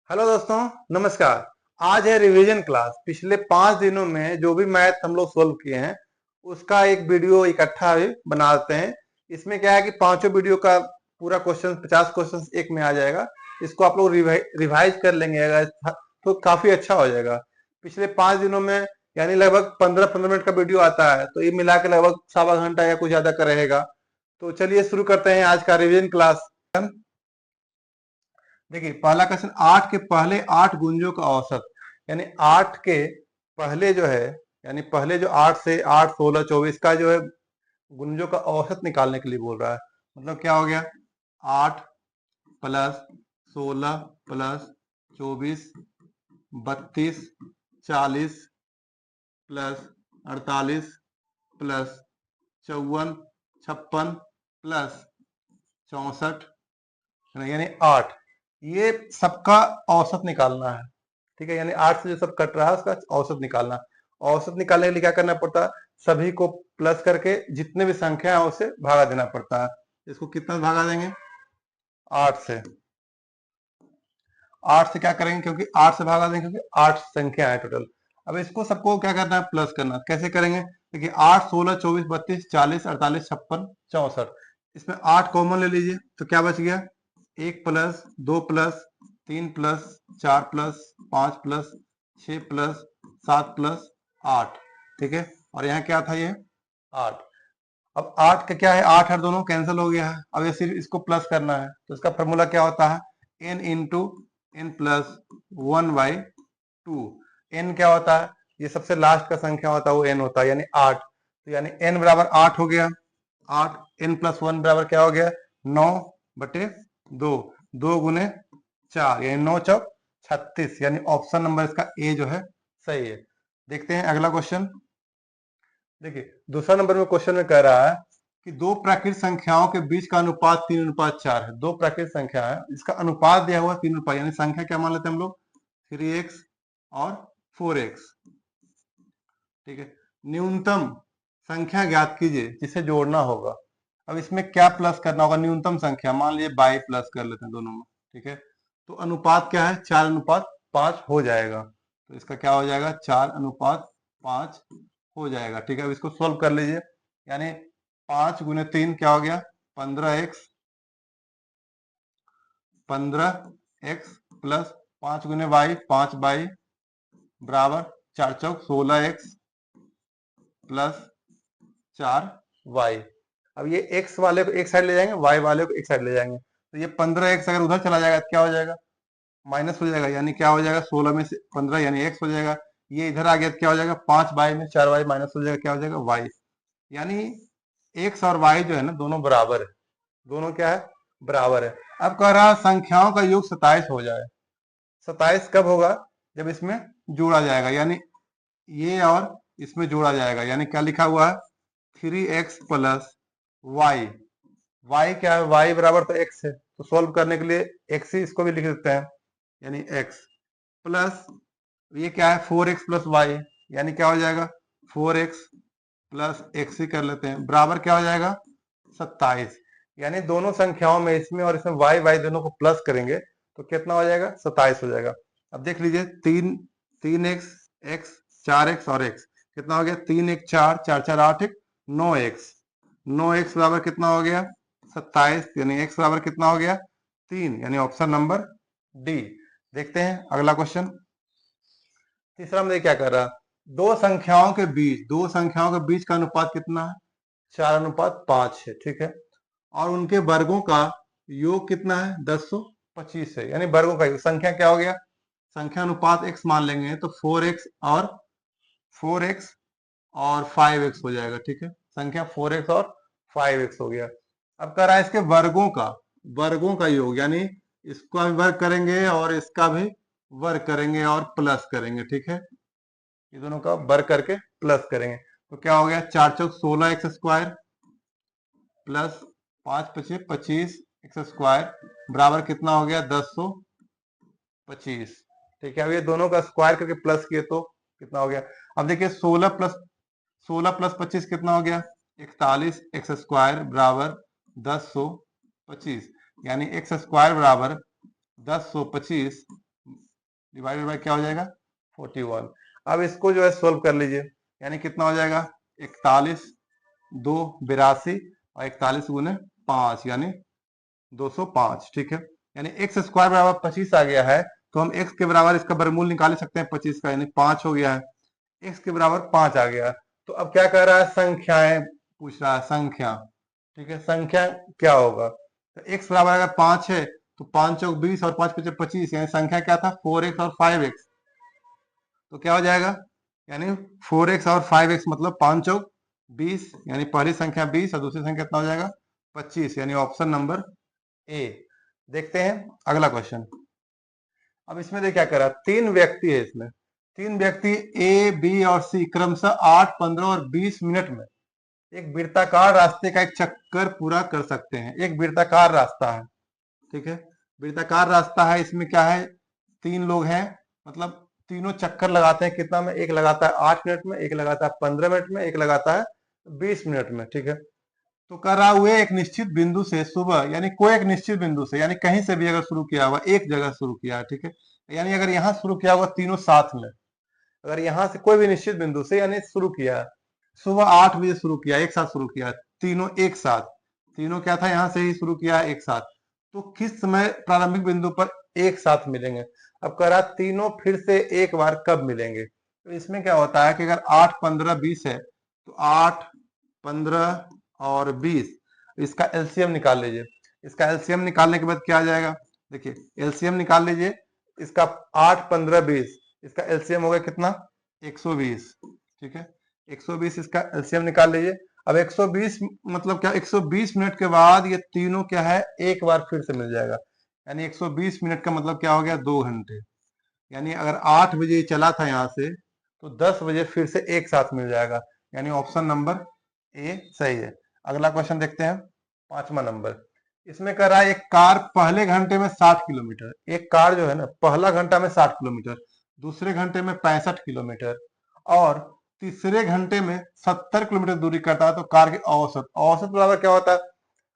Hello दोस्तों, नमस्कार। आज है रिवीजन क्लास। पिछले 5 दिनों में जो भी मैथ हम लोग सोल्व किए हैं उसका एक वीडियो इकट्ठा भी बनाते हैं। इसमें क्या है कि पांचों वीडियो का पूरा क्वेश्चन 50 क्वेश्चन एक में आ जाएगा। इसको आप लोग रिवाइज कर लेंगे अगर तो काफी अच्छा हो जाएगा। पिछले 5 दिनों में यानी लगभग 15-15 मिनट का वीडियो आता है, तो ये मिला के लगभग सवा घंटा या कुछ ज्यादा का रहेगा। तो चलिए शुरू करते हैं आज का रिवीजन क्लास। देखिए पहला क्वेश्चन, 8 के पहले 8 गुंजों का औसत, यानी 8 के पहले जो है, यानी पहले जो 8 से 8, 16, 24 का जो है गुंजों का औसत निकालने के लिए बोल रहा है। मतलब क्या हो गया, 8 plus 16 plus 24 32 40 plus 48 plus 54 56 plus 64, यानी 8। ये सबका औसत निकालना है। ठीक है, यानी 8 से जो सब कट रहा है उसका औसत निकालना। औसत निकालने के लिए क्या करना पड़ता है, सभी को प्लस करके जितने भी संख्या है उसे भागा देना पड़ता है। इसको कितना भागा देंगे, 8 से। 8 से क्या करेंगे, क्योंकि 8 से भागा देंगे क्योंकि 8 संख्या है टोटल। अब इसको सबको क्या करना है, प्लस करना। कैसे करेंगे, देखिए 8, 16, 24, 32, 40, 48, 56, 64। इसमें 8 कॉमन ले लीजिए तो क्या बच गया, 1 plus 2 plus 3 plus 4 plus 5 plus 6 plus 7 plus 8। ठीक है, और यहाँ क्या था, ये 8। अब 8 का क्या है, 8 और दोनों कैंसिल हो गया है। अब ये सिर्फ इसको प्लस करना है, तो इसका फॉर्मूला क्या होता है, n into n plus 1/2। n क्या होता है, ये सबसे लास्ट का संख्या होता है वो n होता है, यानी 8। तो यानी n बराबर 8 हो गया। 8 n प्लस 1 बराबर क्या हो गया, 9/2। 2 गुने 4 यानी 9 चौक 36, यानी ऑप्शन नंबर इसका ए जो है सही है। देखते हैं अगला क्वेश्चन। देखिए दूसरा नंबर में क्वेश्चन में कह रहा है कि दो प्राकृत संख्याओं के बीच का अनुपात 3:4 है। दो प्राकृत संख्या है, इसका अनुपात दिया हुआ 3 यानी संख्या क्या मान लेते हैं हम लोग, 3x और 4x। ठीक है, न्यूनतम संख्या ज्ञात कीजिए जिसे जोड़ना होगा। अब इसमें क्या प्लस करना होगा, न्यूनतम संख्या मान लीजिए बाई प्लस कर लेते हैं दोनों में। ठीक है, तो अनुपात क्या है, 4:5 हो जाएगा। तो इसका क्या हो जाएगा, 4:5 हो जाएगा। ठीक है, अब इसको सोल्व कर लीजिए, यानी 5 गुने 3 क्या हो गया, 15x। 15x प्लस 5 गुने वाई 5 बराबर 4 चौक 16x प्लस 4y। अब ये x वाले को एक साइड ले जाएंगे, y वाले को एक साइड ले जाएंगे, तो ये 15x अगर उधर चला जाएगा तो क्या हो जाएगा, माइनस हो जाएगा। यानी क्या हो जाएगा, 16 में से 15 यानी x हो जाएगा। ये इधर आ गया तो क्या हो जाएगा, 5y में 4y माइनस हो जाएगा, क्या हो जाएगा y। यानी x और y जो है ना दोनों बराबर है। दोनों क्या है, बराबर है। अब कह रहा है संख्याओं का योग 27 हो जाए। 27 कब होगा, जब इसमें जोड़ा जाएगा, यानी ये और इसमें जोड़ा जाएगा। यानी क्या लिखा हुआ है, 3x प्लस वाई। वाई क्या है, वाई बराबर तो x है, तो सोल्व करने के लिए x ही इसको भी लिख देते हैं, यानी x प्लस ये क्या है, 4x प्लस वाई, यानी क्या हो जाएगा 4x प्लस x ही कर लेते हैं, बराबर क्या हो जाएगा 27। यानी दोनों संख्याओं में, इसमें और इसमें y दोनों को प्लस करेंगे तो कितना हो जाएगा, 27 हो जाएगा। अब देख लीजिए 3x x 4x और x कितना हो गया, 3 1 4 4 4 8 1 9x। 9x बराबर कितना हो गया 27, यानी x बराबर कितना हो गया 3, यानी ऑप्शन नंबर डी। देखते हैं अगला क्वेश्चन। तीसरा में क्या कर रहा है, दो संख्याओं के बीच का अनुपात कितना है, 4:5 है। ठीक है, और उनके वर्गों का योग कितना है, 1025 है। यानी वर्गों का योग, संख्या क्या हो गया, संख्या अनुपात x मान लेंगे तो 4x और 5x हो जाएगा। ठीक है, संख्या 4x और 5x हो गया। अब कह रहा है इसके वर्गों का योग, यानी इसका भी वर्ग करेंगे और इसका भी वर्ग करेंगे और प्लस करेंगे। ठीक है, ये दोनों का वर्ग करके प्लस करेंगे तो क्या हो गया, 4 चौक 16x स्क्वायर प्लस 5 पचे 25 एक्स स्क्वायर बराबर कितना हो गया, 1025। ठीक है, अब ये दोनों का स्क्वायर करके प्लस किए तो कितना हो गया। अब देखिए 16 प्लस 25 कितना हो गया, 41 एक्स स्क्वायर बराबर 1025। यानी एक्स स्क्वायर बराबर 1025 डिवाइडेड बाय क्या हो जाएगा 41। अब इसको जो है सोल्व कर लीजिए, यानी कितना हो जाएगा 41 2 82 और 41 गुने 5 यानी 205। ठीक है, यानी एक्स स्क्वायर बराबर 25 आ गया है, तो हम एक्स के बराबर इसका वर्गमूल निकाल ही सकते हैं 25 का, यानी 5 हो गया है। एक्स के बराबर 5 आ गया, तो अब क्या कर रहा है, संख्याएं पूछ रहा है, संख्या। ठीक है, संख्या क्या होगा, तो एक्स बराबर अगर 5 है तो 5 चौक 20 और 5 पचे 25, यानी संख्या क्या था 4x और 5x। तो क्या हो जाएगा, यानी 4x और 5x मतलब 5 चौक 20, यानी पहली संख्या 20 और दूसरी संख्या कितना हो जाएगा 25, यानी ऑप्शन नंबर ए। देखते हैं अगला क्वेश्चन। अब इसमें देखिए क्या करा, 3 व्यक्ति है इसमें, 3 व्यक्ति ए बी और सी क्रमशः 8 15 और 20 मिनट में एक वृत्ताकार रास्ते का एक चक्कर पूरा कर सकते हैं। एक वृत्ताकार रास्ता है, ठीक है, वृत्ताकार रास्ता है, इसमें क्या है 3 लोग हैं, मतलब तीनों चक्कर लगाते हैं, कितना में, एक लगाता है 8 मिनट में, एक लगाता है 15 मिनट में, एक लगाता है 20 मिनट में। ठीक है, तो कर रहा हुए एक निश्चित बिंदु से सुबह, यानी कोई एक निश्चित बिंदु से, यानी कहीं से भी अगर शुरू किया हुआ, एक जगह शुरू किया है, ठीक है, यानी अगर यहाँ शुरू किया हुआ तीनों साथ में, अगर यहाँ से कोई भी निश्चित बिंदु से यानी शुरू किया, सुबह 8 बजे शुरू किया, एक साथ शुरू किया, तीनों एक साथ, तीनों क्या था यहाँ से ही शुरू किया एक साथ, तो किस समय प्रारंभिक बिंदु पर एक साथ मिलेंगे। अब कह रहा तीनों फिर से एक बार कब मिलेंगे, तो इसमें क्या होता है कि अगर 8 15 20 है, तो 8 15 और 20, इसका एलसीएम निकाल लीजिए। इसका एलसीएम निकालने के बाद क्या आ जाएगा, देखिए एलसीएम निकाल लीजिए इसका, 8 15 20, इसका एलसीएम हो गया कितना 120। ठीक है, 120 इसका एलसीएम निकाल लीजिए। अब 120 मतलब क्या, 120 मिनट के बाद ये तीनों क्या है एक बार फिर से मिल जाएगा, यानी 120 मिनट का मतलब क्या हो गया 2 घंटे, यानी अगर 8 बजे चला था यहाँ से तो 10 बजे फिर से एक साथ मिल जाएगा, यानी ऑप्शन नंबर ए सही है। अगला क्वेश्चन देखते हैं, 5वां नंबर। इसमें कह रहा है एक कार पहले घंटे में 60 किलोमीटर, एक कार जो है ना पहला घंटा में 60 किलोमीटर, दूसरे घंटे में 65 किलोमीटर और तीसरे घंटे में 70 किलोमीटर दूरी करता है, तो कार की औसत, औसत बराबर क्या होता है,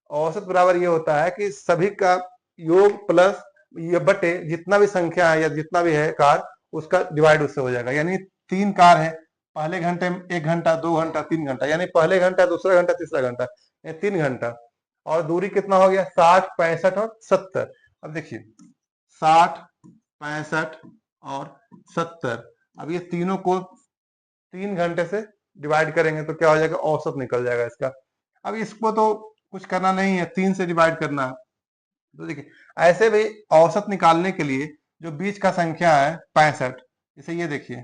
औसत बराबर ये होता है कि सभी का योग प्लस ये बटे जितना भी संख्या है या जितना भी है कार, उसका डिवाइड उससे हो जाएगा। यानी 3 कार है, पहले घंटे में 1 घंटा 2 घंटा 3 घंटा, यानी पहले घंटा दूसरा घंटा तीसरा घंटा, 3 घंटा, और दूरी कितना हो गया 60 65 और 70। अब देखिए 60 65 और 70, अब ये तीनों को 3 घंटे से डिवाइड करेंगे तो क्या हो जाएगा, औसत निकल जाएगा इसका। अब इसको तो कुछ करना नहीं है, 3 से डिवाइड करना है, तो देखिए ऐसे भी औसत निकालने के लिए जो बीच का संख्या है 65, इसे ये देखिए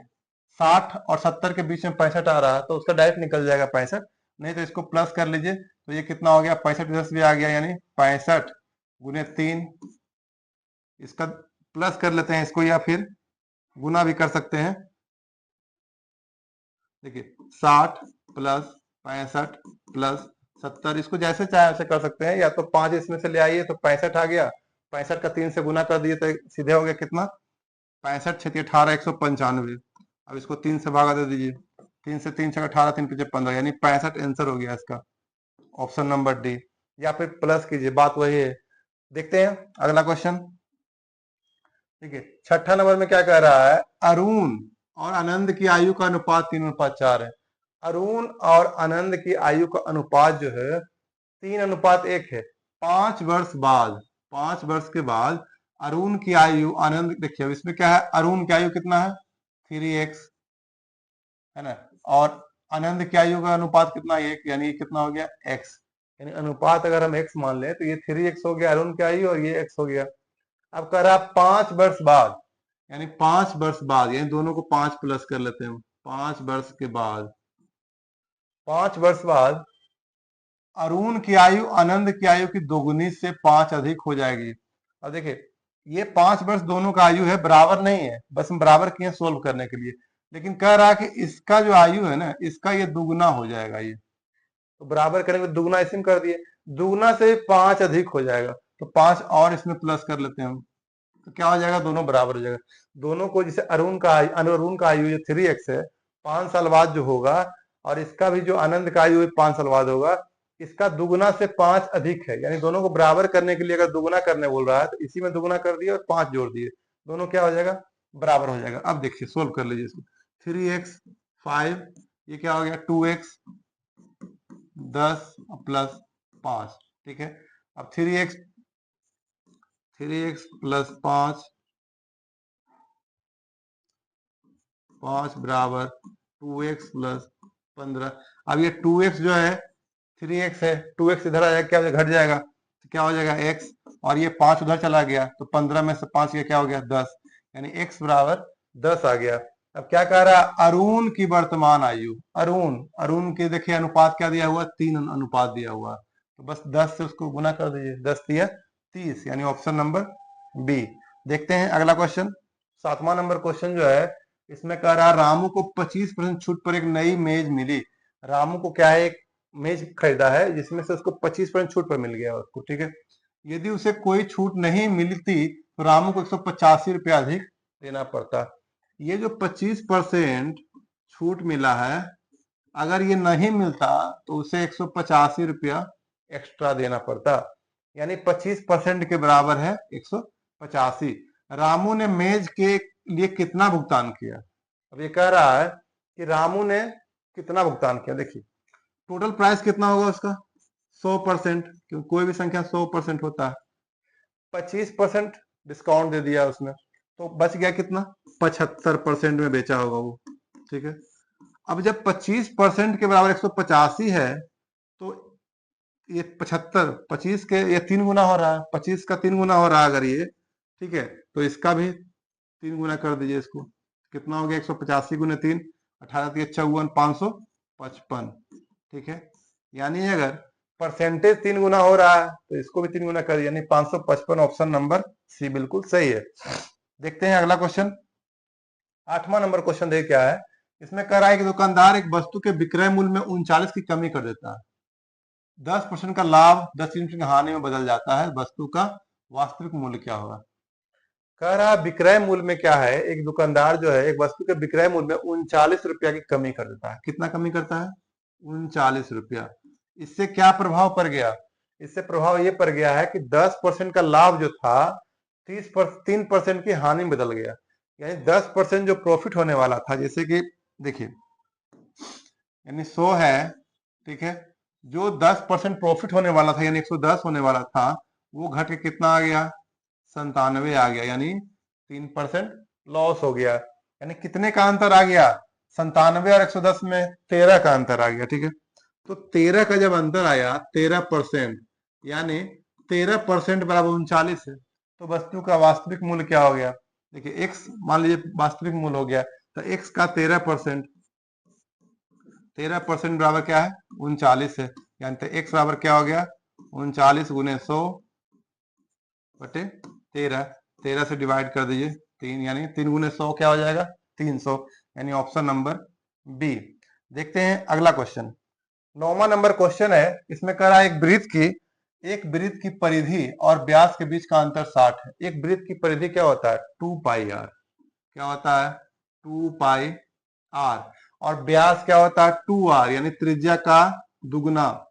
60 और 70 के बीच में 65 आ रहा है, तो उसका डायरेक्ट निकल जाएगा 65, नहीं तो इसको प्लस कर लीजिए, तो ये कितना हो गया 65 इधर से भी आ गया, यानी 65 गुने 3, इसका प्लस कर लेते हैं इसको या फिर गुना भी कर सकते हैं। देखिए 60 प्लस 65 प्लस 70, इसको जैसे चाहे वैसे कर सकते हैं, या तो 5 इसमें से ले आइए तो 65 आ गया, 65 का 3 से गुना कर दिए तो सीधे हो गया कितना 65 छेती 18 195। अब इसको 3 से भागा दे दीजिए, 3 से 3 छः 18 3 पीछे 15, यानी 65 आंसर हो गया इसका, ऑप्शन नंबर डी, या फिर प्लस कीजिए, बात वही है। देखते हैं अगला क्वेश्चन। ठीक है, 6ठा नंबर में क्या कह रहा है, अरुण और आनंद की आयु का अनुपात 3:4 है। अरुण और आनंद की आयु का अनुपात जो है 3:1 है। 5 वर्ष बाद, 5 वर्ष के बाद अरुण की आयु, आनंद देखिए इसमें क्या है, अरुण की आयु कितना है 3x है ना, और आनंद की आयु का अनुपात कितना 1, यानी कितना हो गया x, यानी अनुपात अगर हम x मान लें तो ये 3x हो गया अरुण की आयु और ये x हो गया। अब कह रहा 5 वर्ष बाद, यानी 5 वर्ष बाद, यानी दोनों को 5 प्लस कर लेते हैं, 5 वर्ष के बाद, 5 वर्ष बाद अरुण की आयु आनंद की आयु की दोगुनी से 5 अधिक हो जाएगी। अब देखिए ये 5 वर्ष दोनों का आयु है, बराबर नहीं है, बस हम बराबर किए सोल्व करने के लिए, लेकिन कह रहा है कि इसका जो आयु है ना, इसका ये दुगुना हो जाएगा, ये तो बराबर करेंगे दुगुना इसी में कर दिए, दुगुना से 5 अधिक हो जाएगा, तो 5 और इसमें प्लस कर लेते हैं हम, तो क्या हो जाएगा दोनों बराबर हो जाएगा। दोनों को जैसे अरुण का आयु जो 3x है 5 साल बाद जो होगा, और इसका भी जो आनंद का आयु 5 साल बाद होगा, इसका दुगुना से 5 अधिक है, यानी दोनों को बराबर करने के लिए अगर दुगुना करने बोल रहा है तो इसी में दुगुना कर दिए और 5 जोड़ दिए, दोनों क्या हो जाएगा बराबर हो जाएगा। अब देखिए सोल्व कर लीजिए इसको। 3x 5, ये क्या हो गया 2x 10 प्लस 5, ठीक है। अब 3x प्लस 5 बराबर 2x प्लस 15। अब ये 2x जो है 3x है, 2x इधर आ जाएगा, क्या हो जाएगा, घट जाएगा, तो क्या हो जाएगा x, और ये 5 उधर चला गया तो 15 में से 5 क्या हो गया 10, यानी x बराबर 10 आ गया। अब क्या कह रहा है, अरुण की वर्तमान आयु, अरुण के देखिए अनुपात क्या दिया हुआ, 3 अनुपात दिया हुआ, तो बस 10 से उसको गुना कर दीजिए, 10 दिया 30, यानी ऑप्शन नंबर बी। देखते हैं अगला क्वेश्चन, 7वां नंबर क्वेश्चन जो है, इसमें कह रहा है रामू को 25% छूट पर एक नई मेज मिली। रामू को क्या है, एक मेज खरीदा है जिसमें से उसको 25% छूट पर मिल गया उसको, ठीक है। यदि उसे कोई छूट नहीं मिलती तो रामू को 185 रुपया अधिक देना पड़ता। ये जो 25% छूट मिला है, अगर ये नहीं मिलता तो उसे 185 रुपया एक्स्ट्रा देना पड़ता, यानी 25% के बराबर है 185। रामू ने मेज के लिए कितना भुगतान किया। अब ये कह रहा है कि रामू ने कितना भुगतान किया। देखिए टोटल प्राइस कितना होगा उसका 100%, क्योंकि कोई भी संख्या 100% होता है। 25% डिस्काउंट दे दिया उसने, तो बच गया कितना, 75% में बेचा होगा वो, ठीक है। अब जब 25% के बराबर 185 है, तो ये 75, 25 के ये 3 गुना हो रहा है, 25 का 3 गुना हो रहा है अगर ये, ठीक है, तो इसका भी 3 गुना कर दीजिए इसको, कितना हो गया 185 गुने 3, 18 555, ठीक है। यानी अगर परसेंटेज 3 गुना हो रहा है तो इसको भी 3 गुना कर, यानी 555, ऑप्शन नंबर सी बिल्कुल सही है। देखते हैं अगला क्वेश्चन, 8वां नंबर क्वेश्चन देखिए क्या है। इसमें कह रहा है कि दुकानदार एक वस्तु के विक्रय मूल्य में 39 की कमी कर देता है। 10% का लाभ 10% की हानि में बदल जाता है, वस्तु का वास्तविक मूल्य क्या होगा। कह रहा विक्रय मूल्य में क्या है, एक दुकानदार जो है एक वस्तु के विक्रय मूल्य में 39 रुपया की कमी कर देता है। कितना कमी करता है, 39 रुपया। इससे क्या प्रभाव पड़ गया, इससे प्रभाव ये पड़ गया है कि 10% का लाभ जो था 3% की हानि में बदल गया, यानी 10% जो प्रॉफिट होने वाला था, जैसे कि देखिए यानी 100 है, ठीक है, जो 10% प्रॉफिट होने वाला था यानी 110 होने वाला था, वो घट के कितना आ गया 97 आ गया, यानी 3% लॉस हो गया। यानी कितने का अंतर आ गया, 97 और 110 में 13 का अंतर आ गया, ठीक है। तो 13 का जब अंतर आया 13%, यानी 13% बराबर 39 है, तो वस्तु का वास्तविक मूल्य क्या हो गया। देखिए एक्स मान लीजिए वास्तविक मूल्य हो गया, तो एक्स का 13% बराबर क्या है 39 है, यानी तो एक्स बराबर क्या हो गया 39 गुने 100 बटे 13, 13 से डिवाइड कर दीजिए 3, यानी 3 गुने 100 क्या हो जाएगा 300, यानी ऑप्शन नंबर बी। देखते हैं अगला क्वेश्चन, 9वां नंबर क्वेश्चन है। इसमें कह रहा है एक वृत्त की परिधि और व्यास के बीच का अंतर 60 है। एक वृत्त की परिधि क्या होता है 2 पाई आर, क्या होता है 2 पाई आर, और व्यास क्या होता है 2r, यानी त्रिज्या का दुगुना।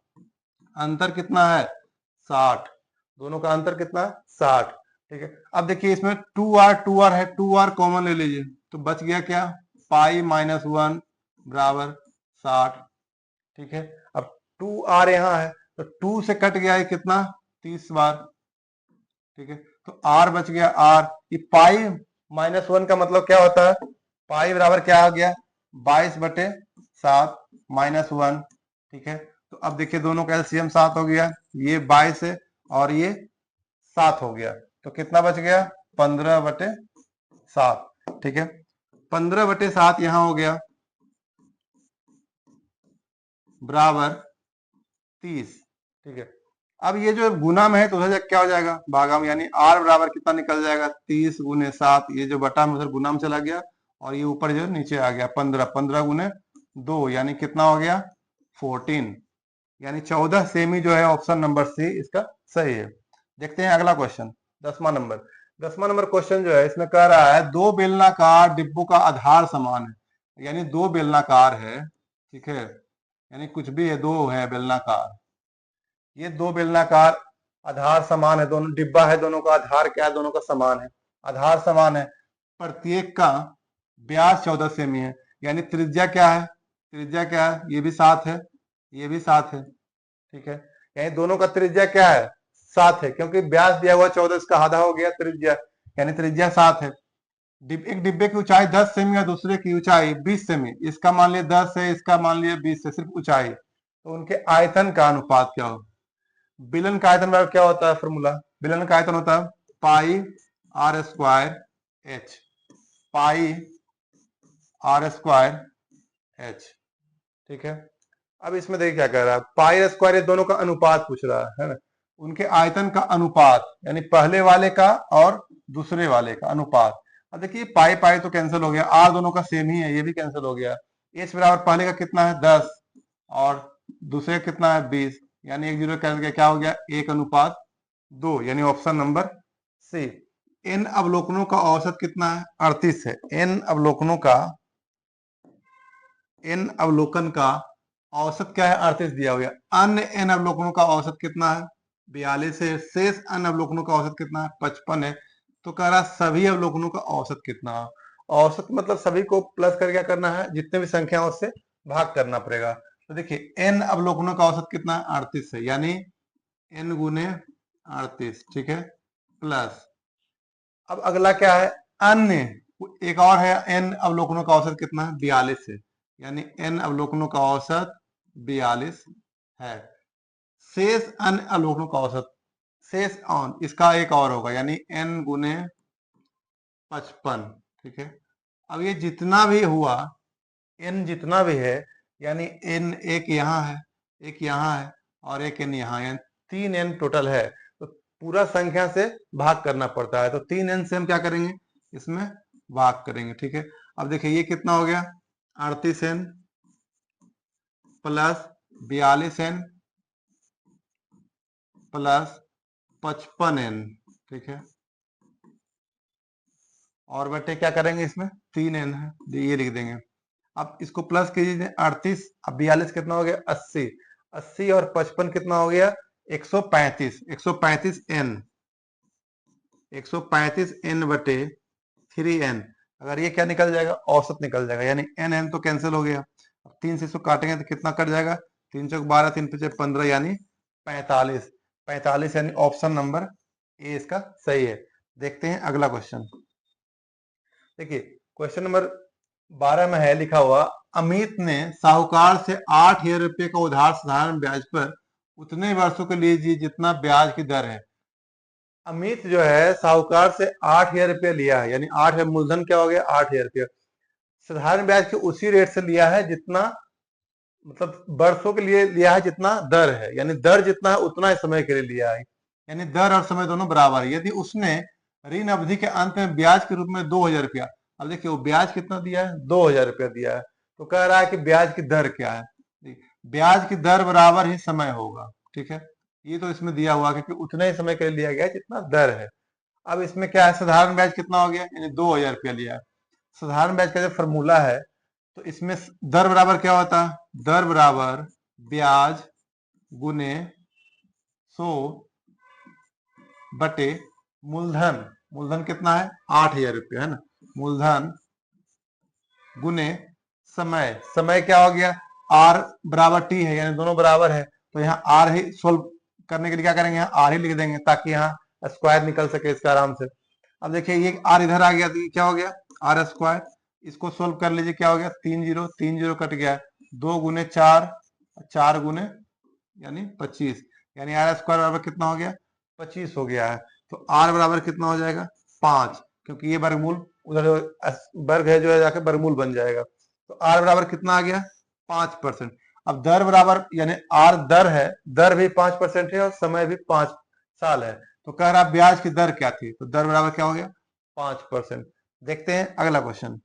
अंतर कितना है 60, दोनों का अंतर कितना 60, ठीक है। अब देखिए इसमें 2r है, 2r कॉमन ले लीजिए, तो बच गया क्या पाई माइनस 1 बराबर 60, ठीक है। अब 2r यहाँ है तो 2 से कट गया है कितना 30 बार, ठीक है, तो r बच गया r। ये पाई माइनस 1 का मतलब क्या होता है, पाई बराबर क्या हो गया 22 बटे 7 माइनस 1, ठीक है। तो अब देखिए दोनों का एलसीएम 7 हो गया, ये 22 है और ये 7 हो गया, तो कितना बच गया 15 बटे 7, ठीक है। 15 बटे 7 यहां हो गया बराबर 30, ठीक है। अब ये जो गुना में है तो उधर क्या हो जाएगा भागा में, यानी r बराबर कितना निकल जाएगा 30 गुने 7, ये जो बटा में उधर गुना में चला गया और ये ऊपर जो नीचे आ गया 15, 15 गुने 2, यानी कितना हो गया 14, यानी 14 सेमी जो है ऑप्शन नंबर सी इसका सही है। देखते हैं अगला क्वेश्चन 10वां नंबर क्वेश्चन जो है, इसमें कह रहा है दो बेलनाकार डिब्बों का आधार समान है, यानी दो बेलनाकार है, ठीक है, यानी कुछ भी है, दो है बेलनाकार, ये दो बेलनाकार आधार समान है, दोनों डिब्बा है, दोनों का आधार क्या है दोनों का समान है, आधार समान है, प्रत्येक का व्यास 14 सेमी है, यानी त्रिज्या क्या है, त्रिज्या क्या है, ये भी 7 है, ये भी 7 है, ठीक है। यानी दोनों का त्रिज्या क्या है, 7 है, क्योंकि व्यास दिया हुआ 14, इसका आधा हो गया त्रिज्या, यानी त्रिज्या 7 है। एक डिब्बे की ऊंचाई 10 सेमी और दूसरे की ऊंचाई 20 सेमी, इसका मान लिया 10 है, इसका मान लिया 20 है, सिर्फ ऊंचाई, तो उनके आयतन का अनुपात क्या हो। विलन का आयतन बराबर क्या होता है, फॉर्मूला, विलन का आयतन होता है pi R square H, pi R square H, ठीक है। अब इसमें देखिए क्या कह रहा है, पाई आर स्क्वायर, ये दोनों का अनुपात पूछ रहा है ना, उनके आयतन का अनुपात, यानी पहले वाले का और दूसरे वाले का अनुपात। अब देखिए पाई पाई तो कैंसिल हो गया, आर दोनों का सेम ही है, ये भी कैंसिल हो गया, एच बराबर पहले का कितना है 10 और दूसरे का कितना है 20, यानी एक जीरो कैंसिल, क्या हो गया 1:2, यानी ऑप्शन नंबर सी। एन अवलोकनों का औसत कितना है, 38 है। एन अवलोकनों का, एन अवलोकन का औसत क्या है, 38 दिया हुआ है। अन्य एन अवलोकनों का औसत कितना है, 42 है। शेष अन्य अवलोकनों का औसत कितना है, 55 है। तो कह रहा सभी अवलोकनों का औसत कितना है, औसत मतलब सभी को प्लस कर क्या करना है, जितने भी संख्या है उससे भाग करना पड़ेगा। तो देखिए एन अवलोकनों का औसत कितना है, 38 है, यानी एन गुने 38, ठीक है, प्लस अब अगला क्या है, अन्य, एक और है, एन अवलोकनों का औसत कितना है, 42 है, यानी एन अवलोकनों का औसत 42 है। शेष अन्य अवलोकनों का औसत, शेष ऑन, इसका एक और होगा, यानी एन गुने 55, ठीक है। अब ये जितना भी हुआ, एन जितना भी है, यानी एन एक यहाँ है, एक यहाँ है और एक एन यहाँ, यानी 3 एन टोटल है। तो पूरा संख्या से भाग करना पड़ता है, तो 3 एन से हम क्या करेंगे, इसमें भाग करेंगे, ठीक है। अब देखिए ये कितना हो गया, 38 n plus 42 n plus 55 n, ठीक है। और बटे क्या करेंगे, इसमें 3 एन है, ये लिख देंगे। अब इसको प्लस कीजिए, 38, अब 42 कितना हो गया, 80, 80 और 55 कितना हो गया, 135, 135 एन, 135 एन बटे 3 एन। अगर ये क्या निकल जाएगा, औसत निकल जाएगा, यानी एन एन तो कैंसिल हो गया। अब 3 से इसको काटेंगे तो कितना कट जाएगा, 3 चौक 12, 3 पीछे 15, यानी 45, 45, यानी ऑप्शन नंबर ए इसका सही है। देखते हैं अगला क्वेश्चन। देखिए क्वेश्चन नंबर 12 में है लिखा हुआ, अमित ने साहूकार से 8,000 रुपये का उधार साधारण ब्याज पर उतने वर्षों के लिए जी जितना ब्याज की दर है। अमित जो है साहूकार से 8,000 रुपये लिया है, यानी 8 मूलधन क्या हो गया, 8,000 रुपये, साधारण ब्याज के उसी रेट से लिया है जितना, मतलब वर्षों के लिए लिया है जितना दर है, यानी दर जितना है उतना ही समय के लिए लिया है, यानी दर और समय दोनों बराबर है। यदि उसने ऋण अवधि के अंत में ब्याज के रूप में 2,000 रुपया, अब देखिए वो ब्याज कितना दिया है, 2,000 रुपया दिया है, तो कह रहा है कि ब्याज की दर क्या है, ब्याज की दर बराबर ही समय होगा, ठीक है। ये तो इसमें दिया हुआ क्योंकि उतने ही समय के लिए लिया गया जितना दर है। अब इसमें क्या है, साधारण ब्याज कितना हो गया, यानी 2,000 रुपया लिया है। साधारण ब्याज का जो फॉर्मूला है, तो इसमें दर बराबर क्या होता है, दर बराबर ब्याज गुने 100 बटे मूलधन, मूलधन कितना है 8,000 रुपये, है ना, मूलधन गुने समय, समय क्या हो गया, आर बराबर टी है, यानी दोनों बराबर है, तो यहाँ आर ही सोल्व करने के लिए क्या करेंगे, यहाँ आर ही लिख देंगे ताकि यहाँ स्क्वायर निकल सके इसका आराम से। अब देखिए ये आर इधर आ गया तो ये क्या हो गया, आर स्क्वायर, इसको सोल्व कर लीजिए, क्या हो गया 3 जीरो, 3 जीरो कट गया, 2 गुने 4, 4 गुने यानी 25, यानी आर स्क्वायर बराबर कितना हो गया, 25 हो गया है। तो आर बराबर कितना हो जाएगा 5, क्योंकि ये वर्गमूल उधर वर्ग है जो है जाके वर्गमूल बन जाएगा, तो आर बराबर कितना आ गया 5%। अब दर बराबर, यानी आर दर है, दर भी 5% है और समय भी 5 साल है, तो कह रहा ब्याज की दर क्या थी, तो दर बराबर क्या हो गया 5%। देखते हैं अगला क्वेश्चन।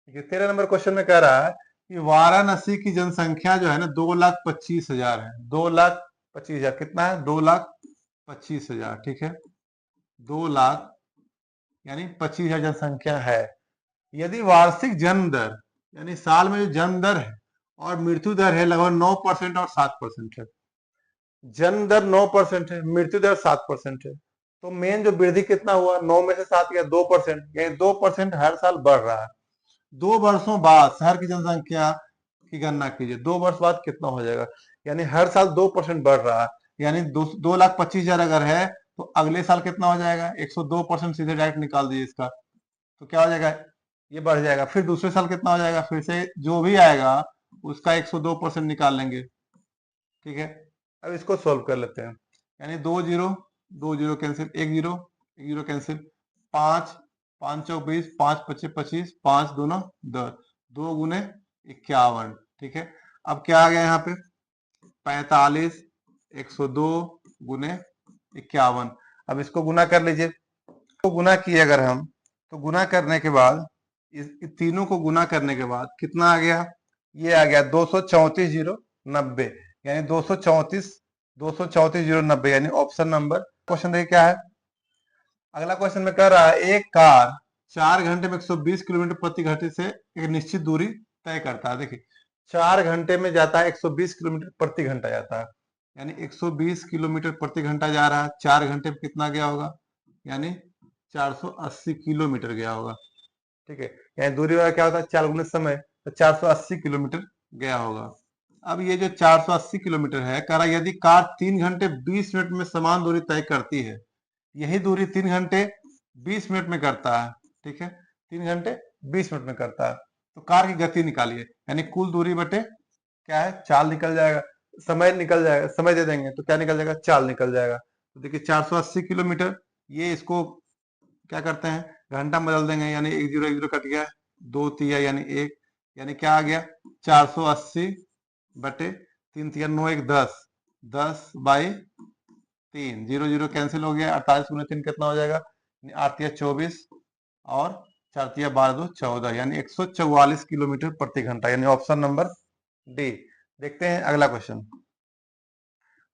13 नंबर क्वेश्चन में कह रहा है कि वाराणसी की जनसंख्या जो है ना 2,25,000 है, 2,25,000 कितना है, 2,25,000, ठीक है, 2 लाख यानी 25,000 जनसंख्या है। यदि वार्षिक जन्म दर, यानी साल में जो जन्म दर है और मृत्यु दर है लगभग 9% और 7% है, जन्म दर 9% है, मृत्यु दर 7% है, तो मेन जो वृद्धि कितना हुआ, 9 में से 7 गया 2%, यानी 2% हर साल बढ़ रहा है। 2 वर्षों बाद शहर की जनसंख्या की गणना कीजिए, 2 वर्ष बाद कितना हो जाएगा, यानी हर साल 2% बढ़ रहा है, यानी 2,25,000 अगर है तो अगले साल कितना हो जाएगा, 102% सीधे डायरेक्ट निकाल दीजिए इसका, तो क्या हो जाएगा, ये बढ़ जाएगा। फिर दूसरे साल कितना हो जाएगा, फिर से जो भी आएगा उसका 102% निकाल लेंगे, ठीक है। अब इसको सोल्व कर लेते हैं, यानी 2 zero cancel, 1 zero, 1 zero cancel, 5 5 चौक 20, 5 पच्चीस 25, 5 दूना 10, 2 गुने 51, ठीक है। अब क्या आ गया यहाँ पे, 45, 102 गुने 51। अब इसको गुना कर लीजिए, तो गुना किए अगर हम, तो गुना करने के बाद इस तीनों को गुना करने के बाद कितना आ गया, ये आ गया 234,090, यानी 234,090, यानी ऑप्शन नंबर। क्वेश्चन देखिए क्या है, अगला क्वेश्चन में कह रहा है एक कार 4 घंटे में 120 किलोमीटर प्रति घंटे से एक निश्चित दूरी तय करता है। देखिए 4 घंटे में जाता है 120 किलोमीटर प्रति घंटा जाता है, यानी 120 किलोमीटर प्रति घंटा जा रहा है, 4 घंटे में कितना गया होगा, यानी 480 किलोमीटर गया होगा, ठीक है। यानी दूरी वाला क्या होता है, 4 गुने समय, तो 480 किलोमीटर गया होगा। अब ये जो 480 किलोमीटर है, कह रहा यदि कार 3 घंटे 20 मिनट में समान दूरी तय करती है, यही दूरी 3 घंटे 20 मिनट में करता है, ठीक है, 3 घंटे 20 मिनट में करता है, तो कार की गति निकालिए, यानी कुल दूरी बटे क्या है, चाल निकल जाएगा, समय निकल जाएगा, समय दे देंगे तो क्या निकल जाएगा, चाल निकल जाएगा। तो देखिए 480 किलोमीटर, ये इसको क्या करते हैं, घंटा में बदल देंगे, यानी 1 जीरो कट गया, 2 तिया यानी 1, यानी क्या आ गया, 480 बटे 3 तिया 9 1 10, 10/3, 0 0 कैंसिल हो गया, 48 गुने 3 कितना हो जाएगा, 8 तिया 24 और 4 तिया 12 2 14, यानी 144 किलोमीटर प्रति घंटा, यानी ऑप्शन नंबर डी। देखते हैं अगला क्वेश्चन,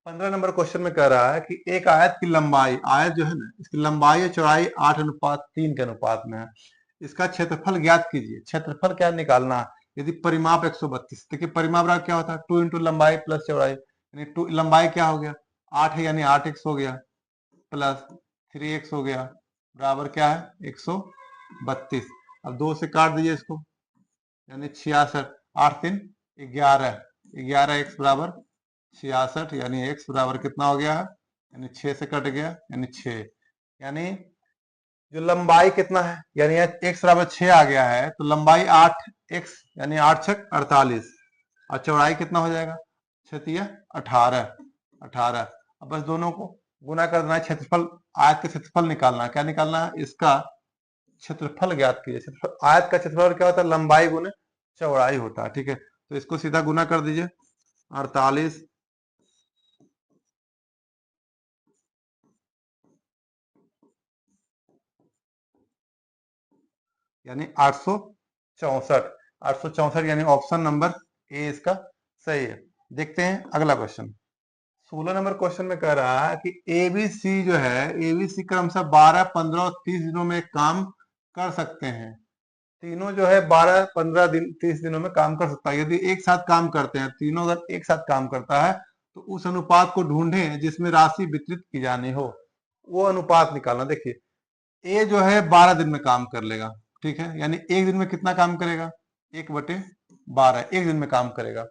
15 नंबर क्वेश्चन में कह रहा है कि एक आयत की लंबाई, आयत जो है ना, इसकी लंबाई और चौड़ाई 8:3 के अनुपात में है, इसका क्षेत्रफल ज्ञात कीजिए। क्षेत्रफल क्या निकालना है, यदि परिमाप 132, देखिए परिमाप बराबर क्या होता है, 2 इंटू लंबाई प्लस चौड़ाई, यानी 2 लंबाई क्या हो गया 8 है, यानी 8x हो गया, प्लस 3x हो गया, बराबर क्या है 132। अब 2 से काट दीजिए इसको, यानी 66, 8 3 11, 11x बराबर 66, यानी x बराबर कितना हो गया है, यानी 6 से कट गया, यानी 6, यानी जो लंबाई कितना है, यानी x बराबर 6 आ गया है, तो लंबाई 8x, यानी 8 छक 48, और चौड़ाई कितना हो जाएगा 6 18, 18। अब बस दोनों को गुना कर देना है, क्षेत्रफल, आयत का क्षेत्रफल निकालना है, क्या निकालना है, इसका क्षेत्रफल ज्ञात कीजिए। क्षेत्रफल, आयत का क्षेत्रफल क्या होता है, लंबाई गुने चौड़ाई होता है, ठीक है। तो इसको सीधा गुना कर दीजिए, 48 यानी 864, 864, यानी ऑप्शन नंबर ए इसका सही है। देखते हैं अगला क्वेश्चन, 16 नंबर क्वेश्चन में कह रहा है कि एबीसी जो है, एबीसी क्रमशः 12 15 और 30 दिनों में काम कर सकते हैं, तीनों जो है 12 15 दिन 30 दिनों में काम कर सकता है। यदि एक साथ काम करते हैं, तीनों अगर एक साथ काम करता है, तो उस अनुपात को ढूंढें जिसमें राशि वितरित की जानी हो, वो अनुपात निकालना। देखिए ए जो है 12 दिन में काम कर लेगा, ठीक है, यानी एक दिन में कितना काम करेगा, 1/12, एक दिन में काम करेगा।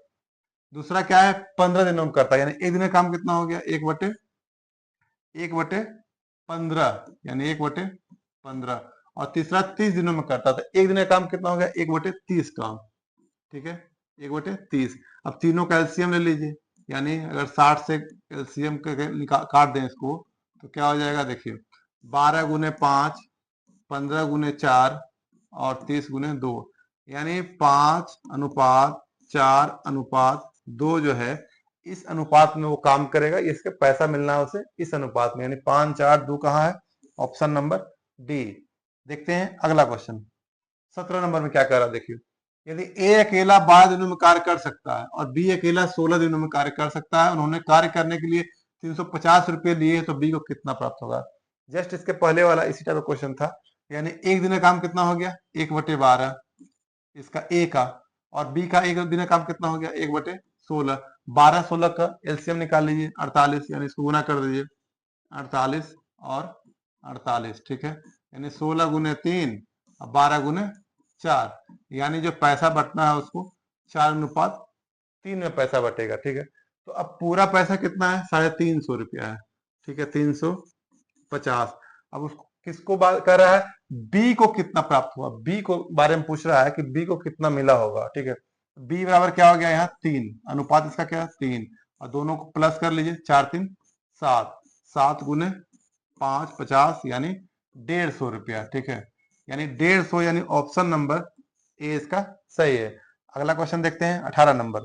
दूसरा क्या है, 15 दिनों में करता है, यानी एक दिन में काम कितना हो गया, 1/15, यानी 1/15। और तीसरा 30 दिनों में करता था, एक दिन का काम कितना हो गया, 1/30 काम, ठीक है, 1/30। अब तीनों का एलसीएम ले लीजिए, यानी अगर 60 से एलसीएम काट दें इसको, तो क्या हो जाएगा, देखिए 12 गुने 5, 15 गुने 4 और 30 गुने 2, यानी 5:4:2 जो है, इस अनुपात में वो काम करेगा, इसके पैसा मिलना है उसे इस अनुपात में, यानी 5:4:2 कहाँ है, ऑप्शन नंबर डी। देखते हैं अगला क्वेश्चन, 17 नंबर में क्या कर रहा है, देखिए यदि ए अकेला 12 दिनों में कार्य कर सकता है और बी अकेला 16 दिनों में कार्य कर सकता है, उन्होंने कार्य करने के लिए 350 रुपये लिए, तो बी को कितना प्राप्त होगा। जस्ट इसके पहले वाला इसी टाइप का क्वेश्चन था, यानी एक दिन का काम कितना हो गया, 1/12 इसका ए का, और बी का एक दिन का काम कितना हो गया, 1/16, 12 16 का एलसीएम निकाल लीजिए 48, यानी इसको गुना कर दीजिए 48 और 48, ठीक है। यानी 16 गुने 3 और 12 गुने 4, यानी जो पैसा बटना है उसको 4:3 में पैसा बटेगा, ठीक है। तो अब पूरा पैसा कितना है, 350 रुपया है, ठीक है, 350। अब उसको किसको बात कर रहा है, बी को कितना प्राप्त हुआ, बी को बारे में पूछ रहा है कि बी को कितना मिला होगा, ठीक है। बी बराबर क्या हो गया, यहाँ 3, अनुपात इसका क्या है 3, और दोनों को प्लस कर लीजिए, 4 3 7, 7 गुने 5 50, यानी 150 रुपया, ठीक है। यानी 150, यानी ऑप्शन नंबर ए इसका सही है। अगला क्वेश्चन देखते हैं, 18 नंबर।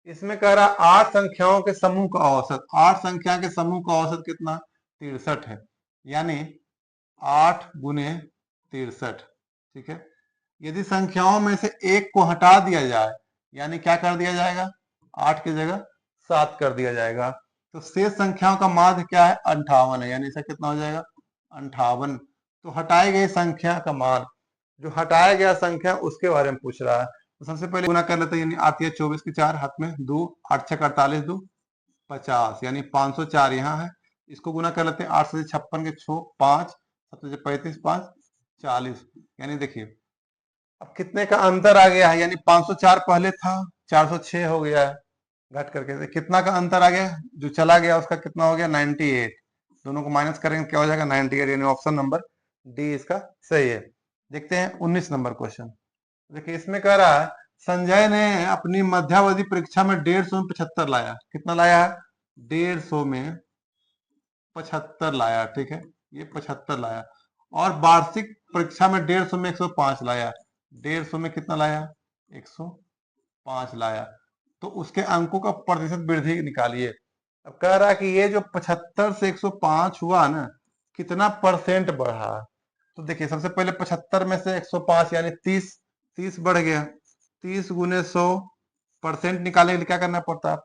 इसमें कह रहा 8 संख्याओं के समूह का औसत, 8 संख्या के समूह का औसत कितना, 63 है, यानी 8 गुने 63, ठीक है। यदि संख्याओं में से एक को हटा दिया जाए, यानी क्या कर दिया जाएगा, 8 की जगह 7 कर दिया जाएगा, तो शेष संख्याओं का माध्य क्या है, 58 है, यानी इसका कितना हो जाएगा 58। तो हटाई गई संख्या का मान, जो हटाया गया संख्या उसके बारे में पूछ रहा है। तो सबसे पहले गुना कर लेते हैं, यानी आती है 24 की 4, हाथ में 2, 8 6 48, 2 50, यानी 504 यहाँ है। इसको गुना कर लेते हैं, 8 से 56 के 6 5, 7 से 35 5 40, यानी देखिए अब कितने का अंतर आ गया है, यानी 504 पहले था, 406 हो गया है, घट करके कितना का अंतर आ गया, जो चला गया उसका कितना हो गया 98, दोनों को माइनस करेंगे क्या हो जाएगा 98, यानी ऑप्शन नंबर डी इसका सही है। देखते हैं 19 नंबर क्वेश्चन। देखिए इसमें कह रहा है संजय ने अपनी मध्यावधि परीक्षा में 150 में 75 लाया, कितना लाया है 150 में 75 लाया, ठीक है, ये 75 लाया। और वार्षिक परीक्षा में 150 में 105 लाया, 150 में कितना लाया 105 लाया, तो उसके अंकों का प्रतिशत वृद्धि निकालिए। अब कह रहा है कि ये जो 75 से 105 हुआ ना, कितना परसेंट बढ़ा। तो देखिए सबसे पहले 75 में से 105 यानी 30 बढ़ गया, 30 गुने 100, परसेंट निकालने के लिए क्या करना पड़ता है,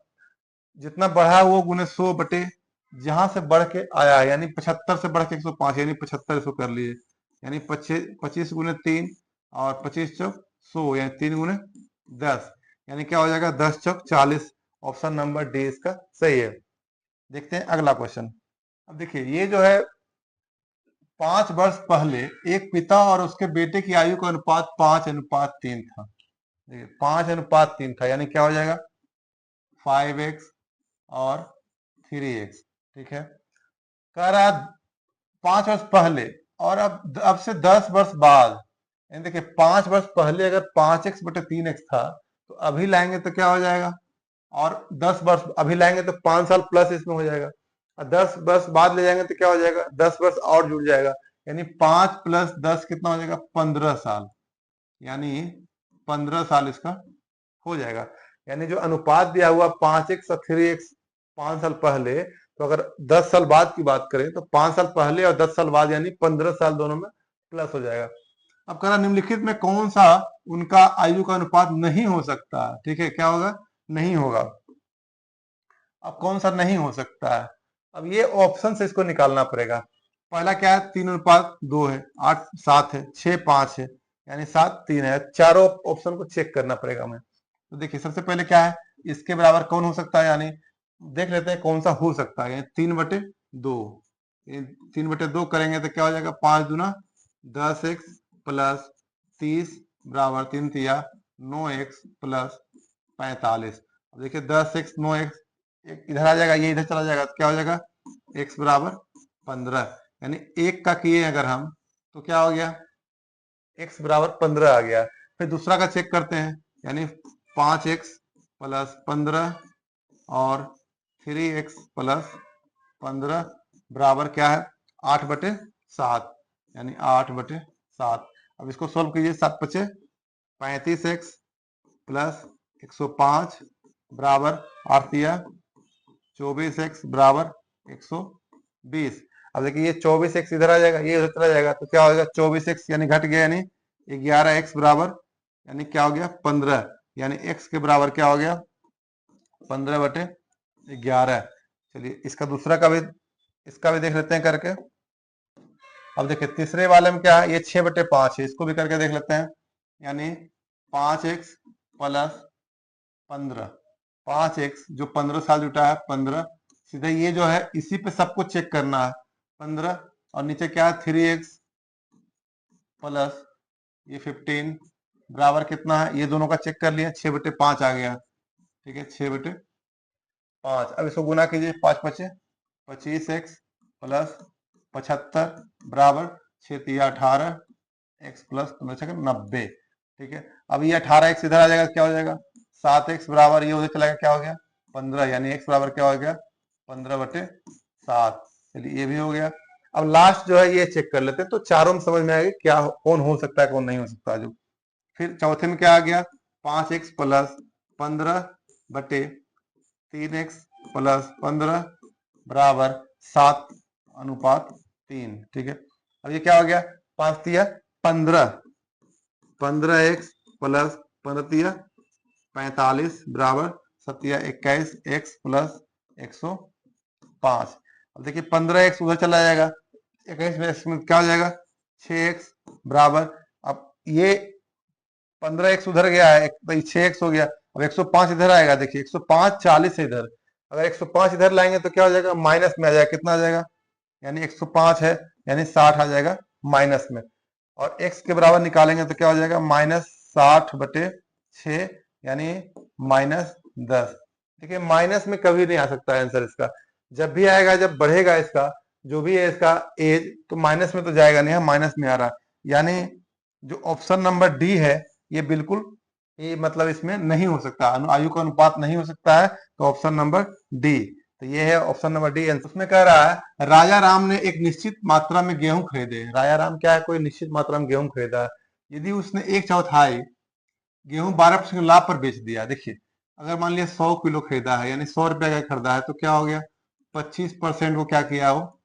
जितना बढ़ा वो गुने 100 बटे जहां से बढ़ के आया है, यानी 75 से बढ़ के 105, यानी 75 इसको कर लिए, यानी 25 गुने 3 और 25 चौक 100, यानी 3 गुने 10, यानी क्या हो जाएगा 10 चौक 40, ऑप्शन नंबर डी इसका सही है। देखते हैं अगला क्वेश्चन। अब देखिए ये जो है 5 वर्ष पहले एक पिता और उसके बेटे की आयु का अनुपात 5:3 था, देखिए 5:3 था, यानी क्या हो जाएगा 5x और 3x, ठीक है। कह रहा है 5 वर्ष पहले, और अब से 10 वर्ष बाद, यानी देखिए 5 वर्ष पहले अगर 5x बटे 3x था, तो अभी लाएंगे तो क्या हो जाएगा, और 10 वर्ष अभी लाएंगे तो 5 साल प्लस इसमें हो जाएगा, और 10 वर्ष बाद ले जाएंगे तो क्या हो जाएगा 10 वर्ष और जुड़ जाएगा, यानी 5 + 10 कितना हो जाएगा 15 साल, यानी 15 साल इसका हो जाएगा। यानी जो अनुपात दिया हुआ 5x और 3x 5 साल पहले, तो अगर 10 साल बाद की बात करें तो 5 साल पहले और 10 साल बाद, यानी 15 साल दोनों में प्लस हो जाएगा। अब कह रहा निम्नलिखित में कौन सा उनका आयु का अनुपात नहीं हो सकता, ठीक है, क्या होगा नहीं होगा। अब कौन सा नहीं हो सकता है, अब ये ऑप्शन से इसको निकालना पड़ेगा। पहला क्या है 3:2 है, 8 7 है, 6 5 है, यानी 7 3 है, चारों ऑप्शन को चेक करना पड़ेगा हमें। तो देखिए सबसे पहले क्या है, इसके बराबर कौन हो सकता है, यानी देख लेते हैं कौन सा हो सकता है, 3/2, 3/2 करेंगे तो क्या हो जाएगा 5 दूना 10x प्लस 30 बराबर 3 तिया 9x प्लस 45। अब देखिए 10x 9x इधर आ जाएगा, ये इधर चला जाएगा, तो क्या हो जाएगा x बराबर 15, यानी एक का किए अगर हम तो क्या हो गया x बराबर 15 आ गया। फिर दूसरा का चेक करते हैं, यानी 5x प्लस 15 और 3x प्लस 15 बराबर क्या है 8/7, यानी 8/7। अब इसको सोल्व कीजिए, 7 × 5 = 35x प्लस 105 बराबर 8 तिया 24x बराबर 120। अब देखिए ये 24x इधर आ जाएगा, ये उधर चला जाएगा, तो क्या हो जाएगा 24x यानी घट गया, यानी 11x बराबर, यानी क्या हो गया 15, यानी x के बराबर क्या हो गया 15/11। चलिए इसका दूसरा का भी, इसका भी देख लेते हैं करके। अब देखिए तीसरे वाले में क्या है, ये 6/5 है, इसको भी करके देख लेते हैं, यानी 5x प्लस 15, 5x जो 15 साल जुटा है 15, सीधा ये जो है इसी पे सबको चेक करना है, 15 और नीचे क्या है 3x प्लस ये 15 बराबर कितना है, ये दोनों का चेक कर लिया, 6/5 आ गया। ठीक है, 6/5। अब इसको गुना कीजिए, 5 बचे 25x प्लस 75 बराबर 6×3 = 18 x प्लस 90। ठीक है, अब ये 18x इधर आ जाएगा, क्या हो जाएगा 7x बराबर ये उधर चला गया, क्या हो गया 15, यानी x बराबर क्या हो गया 15/7। चलिए ये भी हो गया। अब लास्ट जो है ये चेक कर लेते हैं, तो चारों में समझ में आएगा क्या कौन हो सकता है कौन नहीं हो सकता। जो फिर चौथे में क्या आ गया 5x प्लस 15/3x प्लस 15 बराबर 7/3। ठीक है, अब ये क्या हो गया 5×3 = 15x प्लस 15×3 = 45 बराबर 7×21 x प्लस 105। अब देखिए 15x उधर चला जाएगा, 21 में क्या हो जाएगा 6x बराबर, अब ये 15x उधर गया है, तो 6x हो गया। अब 105 इधर आएगा, देखिए 105 40 है इधर, अगर 105 इधर लाएंगे तो क्या हो जाएगा माइनस में आ जाएगा, कितना आ जाएगा यानी 105 है यानी 60 आ जाएगा माइनस में, और x के बराबर निकालेंगे तो क्या हो जाएगा -60/6 यानी -10। देखिए माइनस में कभी नहीं आ सकता है आंसर इसका, जब भी आएगा जब बढ़ेगा इसका जो भी है इसका एज, तो माइनस में तो जाएगा नहीं, माइनस में आ रहा है, यानी जो ऑप्शन नंबर डी है ये बिल्कुल ये मतलब इसमें नहीं हो सकता, आयु का अनुपात नहीं हो सकता है, तो ऑप्शन नंबर डी, तो ये है ऑप्शन नंबर डी। उसमें कह रहा है राजा राम ने एक निश्चित मात्रा में गेहूं खरीदे। राजा राम क्या है, कोई निश्चित मात्रा में गेहूं खरीदा, यदि उसने 1/4 गेहूं 12% लाभ पर बेच दिया। देखिए अगर मान लिया 100 किलो खरीदा है यानी 100 रुपए का खरीदा है, तो क्या हो गया 25% को क्या किया हो,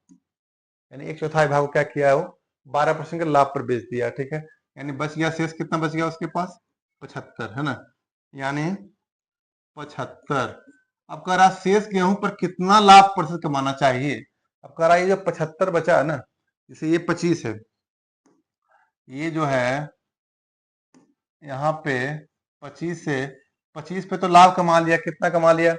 यानी 1/4 भाग को क्या किया हो 12% के लाभ पर बेच दिया। ठीक है, यानी बच गया शेष, कितना बच गया उसके पास 75, है ना, यानी 75। अब कह रहा शेष गेहूं पर कितना लाभ प्रतिशत कमाना चाहिए। अब कह रहा ये जो 75 बचा है ना, जैसे ये 25 है, ये जो है यहाँ पे 25 पे तो लाभ कमा लिया, कितना कमा लिया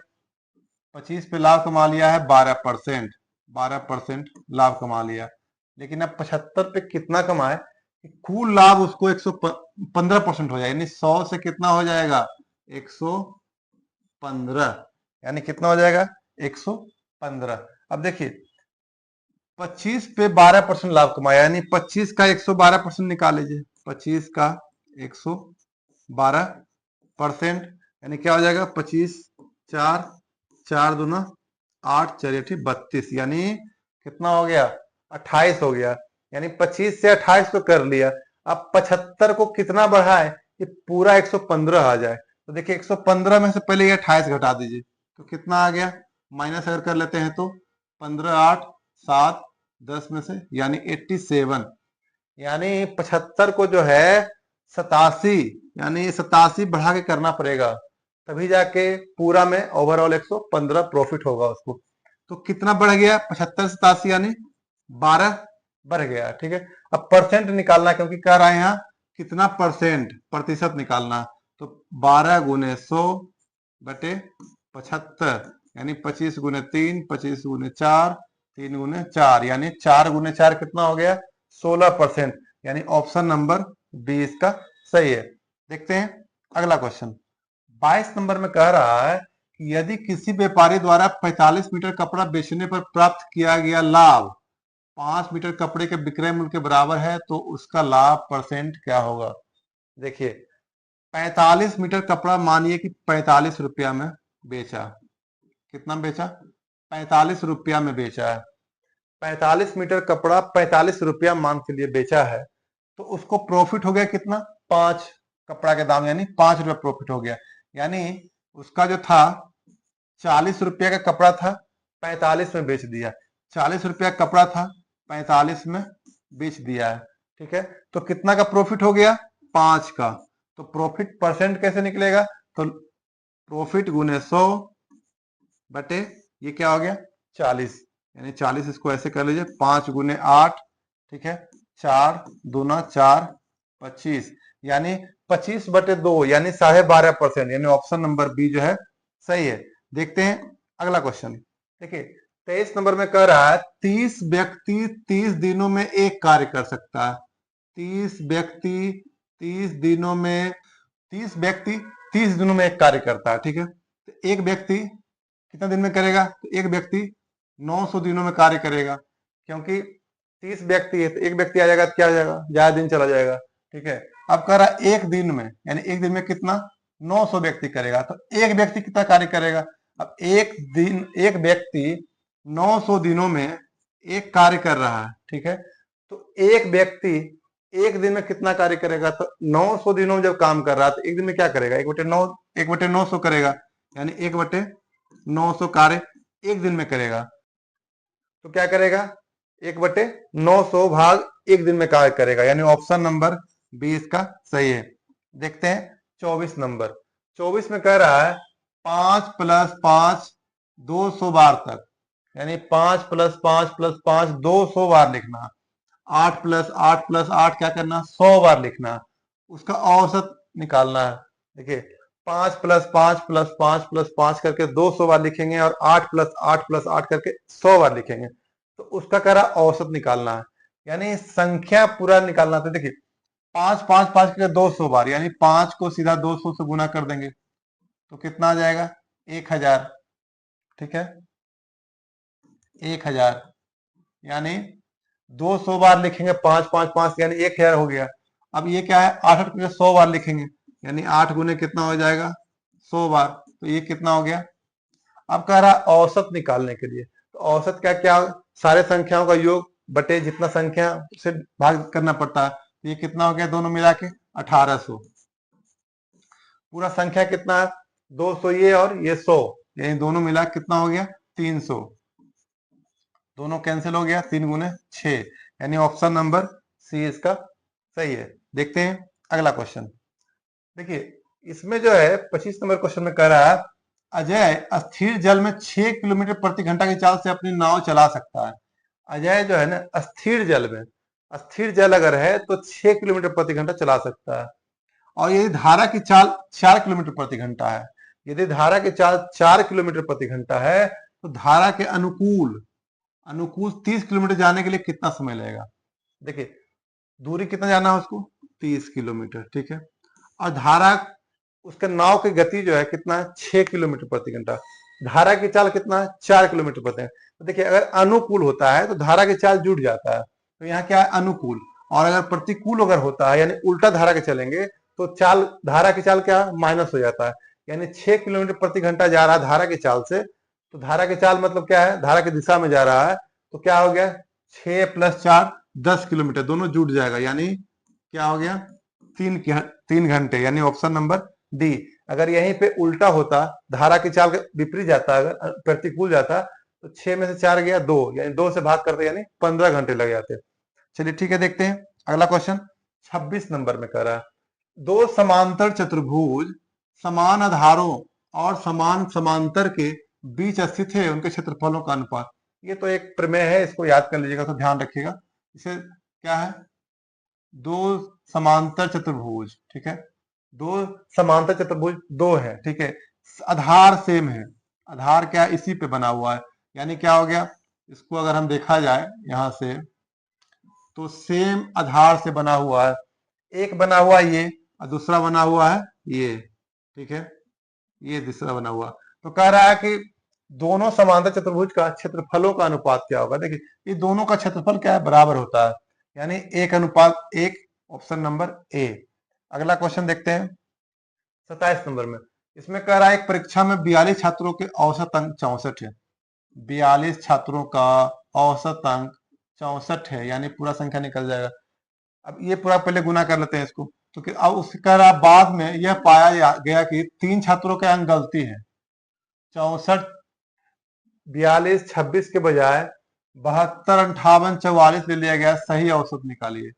25 पे लाभ कमा लिया है 12%, 12% लाभ कमा लिया। लेकिन अब 75 पे कितना कमाए कि कुल लाभ उसको 115% हो जाएगा, यानी 100 से कितना हो जाएगा 115, यानी कितना हो जाएगा 115। अब देखिए 25 पे 12% लाभ कमाया, यानी 25 का 112% निकाल लीजिए, 25 का 112%, यानी क्या हो जाएगा 25 4 4 दूना 8 4 8 32, यानी कितना हो गया 28 हो गया, यानी 25 से 28 तो कर लिया। अब 75 को कितना बढ़ाए कि पूरा 115 आ जाए, तो देखिए 115 में से पहले ये 28 घटा दीजिए, तो कितना आ गया माइनस अगर कर लेते हैं तो 15 8 7 10 में से यानी 87, यानी 75 को जो है 87, यानी 87 बढ़ा के करना पड़ेगा, तभी जाके पूरा में ओवरऑल 115 प्रॉफिट होगा उसको। तो कितना बढ़ गया 75 87 यानी 12 बढ़ गया। ठीक है, अब परसेंट निकालना, क्योंकि कह रहा है यहाँ कितना परसेंट प्रतिशत निकालना, तो 12 × 100/75 यानी 25 × 3 25 × 4 3 × 4, यानी 4 × 4 कितना हो गया 16%, यानी ऑप्शन नंबर बी इसका सही है। देखते हैं अगला क्वेश्चन 22 नंबर में कह रहा है कि यदि किसी व्यापारी द्वारा 45 मीटर कपड़ा बेचने पर प्राप्त किया गया लाभ 5 मीटर कपड़े के विक्रय मूल्य के बराबर है, तो उसका लाभ परसेंट क्या होगा। देखिए 45 मीटर कपड़ा मानिए कि 45 रुपया में बेचा, कितना बेचा 45 रुपया में बेचा है, 45 मीटर कपड़ा 45 रुपया मान के लिए बेचा है, तो उसको प्रॉफिट हो गया कितना 5 कपड़ा के दाम, यानी 5 रुपया प्रॉफिट हो गया, यानी उसका जो था 40 रुपया का कपड़ा था 45 में बेच दिया, 40 रुपया कपड़ा था 45 में बेच दिया है। ठीक है, तो कितना का प्रॉफिट हो गया 5 का, तो प्रॉफिट परसेंट कैसे निकलेगा, तो प्रॉफिट × 100 ये क्या हो गया 40, यानी 40 इसको ऐसे कर लीजिए 5 × 8, ठीक है 4 दूना 4 25, यानी 25/2 यानी 12.5%, यानी ऑप्शन नंबर बी जो है सही है। देखते हैं अगला क्वेश्चन, देखिए 23 नंबर में कह रहा है 30 व्यक्ति 30 दिनों में एक कार्य कर सकता है। 30 व्यक्ति 30 दिनों में 30 व्यक्ति 30 दिनों में एक कार्य करता है, ठीक है। तो एक व्यक्ति कितना दिन में करेगा? तो एक व्यक्ति 900 दिनों में कार्य करेगा, क्योंकि 30 व्यक्ति है तो एक व्यक्ति आ जाएगा तो क्या हो जाएगा? ज्यादा दिन चला जाएगा, ठीक है। अब कह रहा है एक दिन में, यानी एक दिन में कितना? 900 व्यक्ति करेगा, तो एक व्यक्ति कितना कार्य करेगा? अब एक व्यक्ति 900 दिनों में एक कार्य कर रहा है, ठीक है। तो एक व्यक्ति एक दिन में कितना कार्य करेगा? तो 900 दिनों में जब काम कर रहा है तो एक दिन में क्या करेगा? 1/900 करेगा, यानी 1/900 कार्य एक दिन में करेगा। तो क्या करेगा? 1/900 भाग एक दिन में कार्य करेगा, यानी ऑप्शन नंबर बी इसका सही है। देखते हैं 24 नंबर। 24 में कह रहा है 5 + 5 200 बार तक, यानी 5 + 5 + 5 200 बार लिखना। 8 + 8 + 8 क्या करना? 100 बार लिखना। उसका औसत निकालना है। देखिए 5 + 5 + 5 + 5 करके 200 बार लिखेंगे और 8 + 8 + 8 करके 100 बार लिखेंगे, तो उसका कह रहा औसत निकालना है, यानी संख्या पूरा निकालना। तो देखिए 5 5 5 करके 200 बार, यानी 5 को सीधा 200 से गुना कर देंगे तो कितना आ जाएगा? 1000, ठीक है। 1000 यानी 200 बार लिखेंगे 5 5 5 यानी 1000 हो गया। अब ये क्या है? 8 8 करके 100 बार लिखेंगे, यानी 8 गुने कितना हो जाएगा? 100 बार, तो ये कितना हो गया? अब कह रहा है औसत निकालने के लिए, तो औसत क्या क्या? सारे संख्याओं का योग बटे जितना संख्या से भाग करना पड़ता है, तो ये कितना हो गया? दोनों मिला के 1800। पूरा संख्या कितना है? 200 ये और ये 100, यानी दोनों मिला कितना हो गया? 300। दोनों कैंसिल हो गया, 3 गुने 6, यानी ऑप्शन नंबर सी इसका सही है। देखते हैं अगला क्वेश्चन। देखिए इसमें जो है 25 नंबर क्वेश्चन में कह रहा है अजय स्थिर जल में 6 किलोमीटर प्रति घंटा की चाल से अपनी नाव चला सकता है। अजय जो है ना स्थिर जल में, स्थिर जल अगर है तो 6 किलोमीटर प्रति घंटा चला सकता है, और यदि धारा की चाल 4 किलोमीटर प्रति घंटा है, यदि धारा की चाल 4 किलोमीटर प्रति घंटा है तो धारा के अनुकूल 30 किलोमीटर जाने के लिए कितना समय लगेगा? देखिए दूरी कितना जाना है उसको? 30 किलोमीटर, ठीक है। और धारा उसके नाव की गति जो है कितना है? 6 किलोमीटर प्रति घंटा। धारा की चाल कितना है? 4 किलोमीटर प्रति घंटा। तो देखिए अगर अनुकूल होता है तो धारा की चाल जुड़ जाता है, तो यहाँ क्या है? अनुकूल। और अगर प्रतिकूल अगर होता है यानी उल्टा धारा के चलेंगे तो चाल धारा की चाल क्या माइनस हो जाता है, यानी 6 किलोमीटर प्रति घंटा जा रहा है धारा की चाल से, तो धारा की चाल मतलब क्या है? धारा की दिशा में जा रहा है, तो क्या हो गया? 6 + 4 10 किलोमीटर, दोनों जुड़ जाएगा, यानी क्या हो गया? 3 घंटे, यानी ऑप्शन नंबर डी। अगर यहीं पे उल्टा होता, धारा की चाल विपरीत जाता, अगर प्रतिकूल जाता, तो 6 में से 4 गया 2, यानी 2 से भाग करते यानी 15 घंटे लग जाते। चलिए ठीक है, देखते हैं अगला क्वेश्चन। 26 नंबर में कह रहा है दो समांतर चतुर्भुज समान आधारों और समान समांतर के बीच स्थित है, उनके क्षेत्रफलों का अनुपात। ये तो एक प्रमेय है, इसको याद कर लीजिएगा, तो ध्यान रखिएगा। इसे क्या है? दो समांतर चतुर्भुज, ठीक है। दो समांतर चतुर्भुज दो है, ठीक है। आधार सेम है, आधार क्या है? इसी पे बना हुआ है, यानी क्या हो गया? इसको अगर हम देखा जाए यहां से तो सेम आधार से बना हुआ है। एक बना हुआ ये और दूसरा बना हुआ है ये, ठीक है। ये दूसरा बना हुआ, तो कह रहा है कि दोनों समांतर चतुर्भुज का क्षेत्रफलों का अनुपात क्या होगा? देखिए ये दोनों का क्षेत्रफल क्या है? बराबर होता है, यानी 1:1। Option number A. अगला क्वेश्चन देखते हैं 27 नंबर में। इसमें कह रहा है एक परीक्षा में 42 छात्रों के औसत अंक 64 है। 42 छात्रों का औसत अंक 64 है, यानी पूरा संख्या निकल जाएगा। अब ये पूरा पहले गुना कर लेते हैं इसको, तो अब उसके कह रहा बाद में यह पाया गया कि 3 छात्रों के अंक गलती है। 64 42 26 के बजाय 72 58 44 ले लिया गया, सही औसत निकालिए।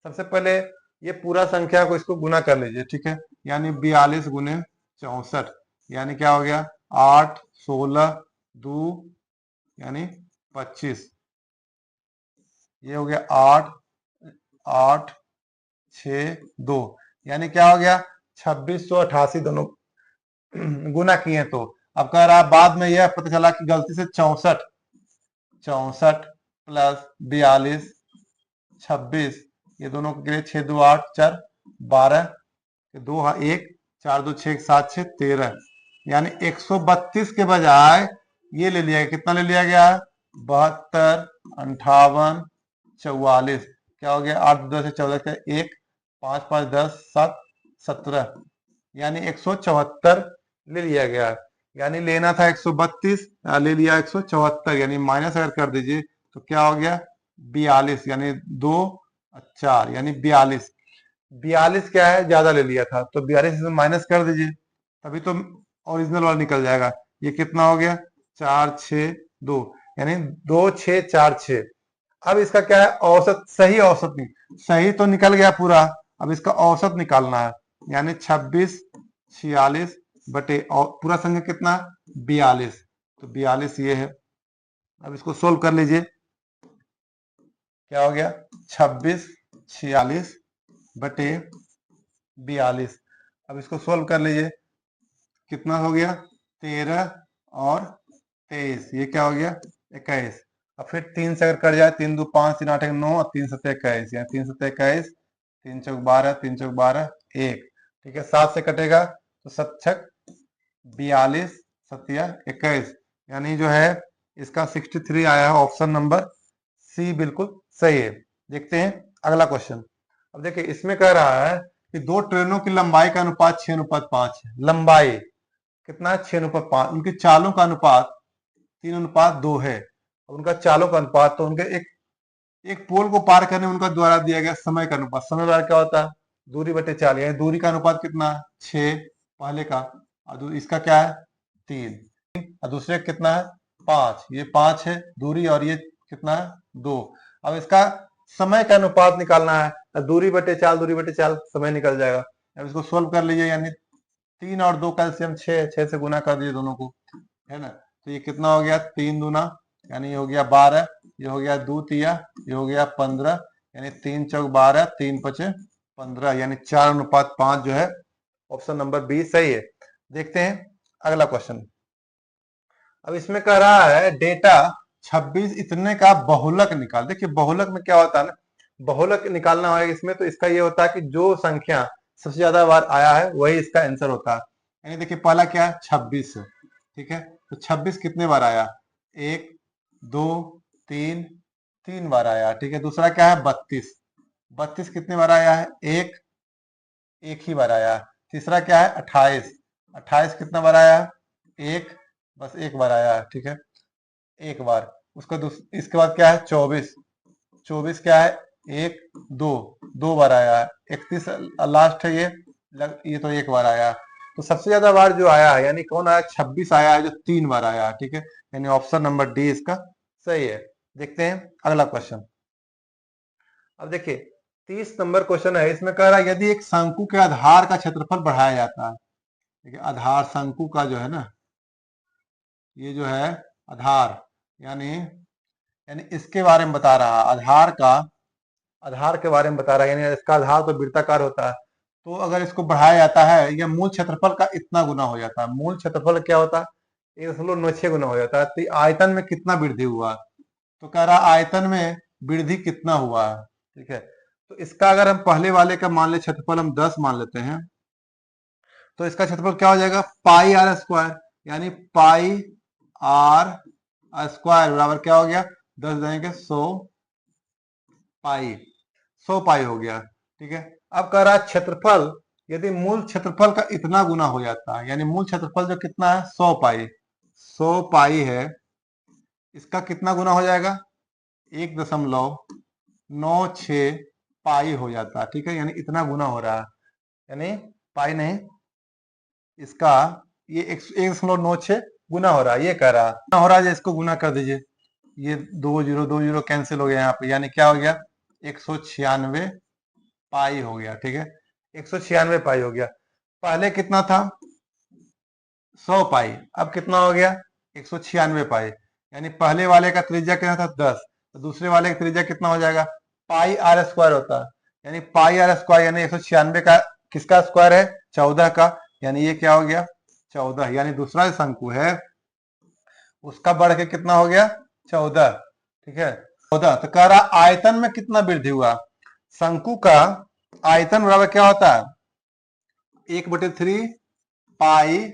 सबसे पहले ये पूरा संख्या को इसको गुना कर लीजिए, ठीक है। यानी 42 गुने 64, यानी क्या हो गया? 8 16 2 यानी 25। ये हो गया 8 8 6 2, यानी क्या हो गया? 2688 दोनों गुना किए। तो अब कह रहा बाद में यह पता चला कि गलती से 64 64 प्लस 42 26, ये दोनों के लिए 6 2 8 4 12, 2 1 4 2 6 7 6 13, यानी 132 के बजाय ये ले लिया गया, कितना ले लिया गया? 72 58 44, क्या हो गया? 8 10 से 14 का 1 5 5 10 7 17, यानी 174 ले लिया गया। यानी लेना था 132, ले लिया 174, यानी माइनस अगर कर दीजिए तो क्या हो गया? 42, यानी 2 4, यानी 42। 42 क्या है? ज्यादा ले लिया था, तो 42 से माइनस कर दीजिए, तभी तो ओरिजिनल वाला निकल जाएगा। ये कितना हो गया? 4 6 2, यानी 2 6 4 6। अब इसका क्या है? औसत, सही औसत नहीं, सही तो निकल गया पूरा, अब इसका औसत निकालना है, यानी 26 46 बटे और पूरा संख्या कितना? 42, तो 42 ये है। अब इसको सोल्व कर लीजिए, क्या हो गया? 26 46 बटे 42। अब इसको सोल्व कर लीजिए, कितना हो गया? 13 और 23, ये क्या हो गया? 21। अब फिर 3 से अगर कट जाए, 3 2 5 3 8 1 9 और 3 7 21, यानी 3 7 21 3 चौक 12 3 चौक 12 1, ठीक है। 7 से कटेगा तो 7 छक 42 सत्या 21, यानी जो है इसका 63 आया है। ऑप्शन नंबर सी बिल्कुल सही है। देखते हैं अगला क्वेश्चन। अब देखिए, इसमें कह रहा है कि दो ट्रेनों की लंबाई का अनुपात 6:5 है। लंबाई कितना है? 6:5। उनकी चालों का अनुपात 3:2 है। उनका चालों का अनुपात, तो उनके एक पोल को पार करने में उनका द्वारा दिया गया समय का अनुपात। समय द्वारा क्या होता है? दूरी बटे चाल, यानी दूरी का अनुपात कितना है? 6 पहले का, और इसका क्या है? 3, और दूसरे कितना है? 5, ये 5 है दूरी, और ये कितना है? 2। अब इसका समय का अनुपात निकालना है, दूरी बटे चाल, दूरी बटे चाल, समय निकल जाएगा। अब इसको सोल्व कर लीजिए, यानी 3 और 2 कैल्सियम 6, 6 से गुना कर दीजिए दोनों को, है ना। तो ये कितना हो गया? 3 दूना, यानी ये हो गया 12, ये हो गया 2 तिया, ये हो गया 15, यानी 3 चौक 12 3 पचे 15, यानी 4:5 जो है ऑप्शन नंबर बी सही है। देखते हैं अगला क्वेश्चन। अब इसमें कह रहा है डेटा 26 इतने का बहुलक निकाल। देखिए बहुलक में क्या होता है ना, बहुलक निकालना होगा इसमें, तो इसका ये होता है कि जो संख्या सबसे ज्यादा बार आया है वही इसका आंसर होता है। यानी देखिए पहला क्या है? 26 है, ठीक है। तो 26 कितने बार आया? 1 2 3 3 बार आया, ठीक है। दूसरा क्या है? 32, 32 कितने बार आया है? एक ही बार आया। तीसरा क्या है? 28, 28 कितना बार आया? एक, बस एक बार आया, ठीक है, एक बार। उसका इसके बाद क्या है? 24, 24 क्या है? एक दो, 2 बार आया है। 31 लास्ट है, ये तो एक बार आया। तो सबसे ज्यादा बार जो आया है, यानी कौन आया? 26 आया है, जो 3 बार आया है, ठीक है। यानी ऑप्शन नंबर डी इसका सही है। देखते हैं अगला क्वेश्चन। अब देखिए 30 नंबर क्वेश्चन है। इसमें कह रहा है यदि एक शंकु के आधार का क्षेत्रफल बढ़ाया जाता है, देखिए आधार, शंकु का जो है ना, ये जो है आधार, यानी यानी इसके बारे में बता रहा है, आधार का, आधार के बारे में बता रहा है, यानी इसका आधार तो वृत्ताकार होता है। तो अगर इसको बढ़ाया जाता है, यह मूल क्षेत्रफल का इतना गुना हो जाता है। मूल क्षेत्रफल क्या होता है? 1.96 गुना हो जाता है। तो आयतन में कितना वृद्धि हुआ? तो कह रहा आयतन में वृद्धि कितना हुआ है, ठीक है। तो इसका अगर हम पहले वाले का मान ले क्षेत्रफल, हम 10 मान लेते हैं, तो इसका क्षेत्रफल क्या हो जाएगा? पाई आर स्क्वायर, यानी पाई आर स्क्वायर बराबर क्या हो गया? 10 जाएंगे 100 पाई, 100 पाई हो गया, ठीक है। अब कह रहा है क्षेत्रफल, यदि मूल क्षेत्रफल का इतना गुना हो जाता है, यानी मूल क्षेत्रफल जो कितना है? 100 पाई, 100 पाई है, इसका कितना गुना हो जाएगा? 1.96 पाई हो जाता है, ठीक है। यानी इतना गुना हो रहा है, यानी पाई नहीं, इसका ये 1.96 गुना हो रहा है, ये कह रहा है हो रहा है। इसको गुना कर दीजिए, ये 2 जीरो कैंसिल हो गया यहाँ पे, यानी क्या हो गया? 196 पाई हो गया, ठीक है। 196 पाई हो गया। पहले कितना था? 100 पाई, अब कितना हो गया? 196 पाई। यानी पहले वाले का त्रिज्या कितना था? 10, तो दूसरे वाले का त्रिज्या कितना हो जाएगा? पाई आर स्क्वायर होता है, यानी पाई आर स्क्वायर, यानी 196 का किसका स्क्वायर है? 14 का, यानी ये क्या हो गया? 14, यानी दूसरा शंकु है उसका बढ़ के कितना हो गया? 14, ठीक है। 14 तो कह रहा आयतन में कितना वृद्धि हुआ। शंकु का आयतन बराबर क्या होता है, 1/3 पाई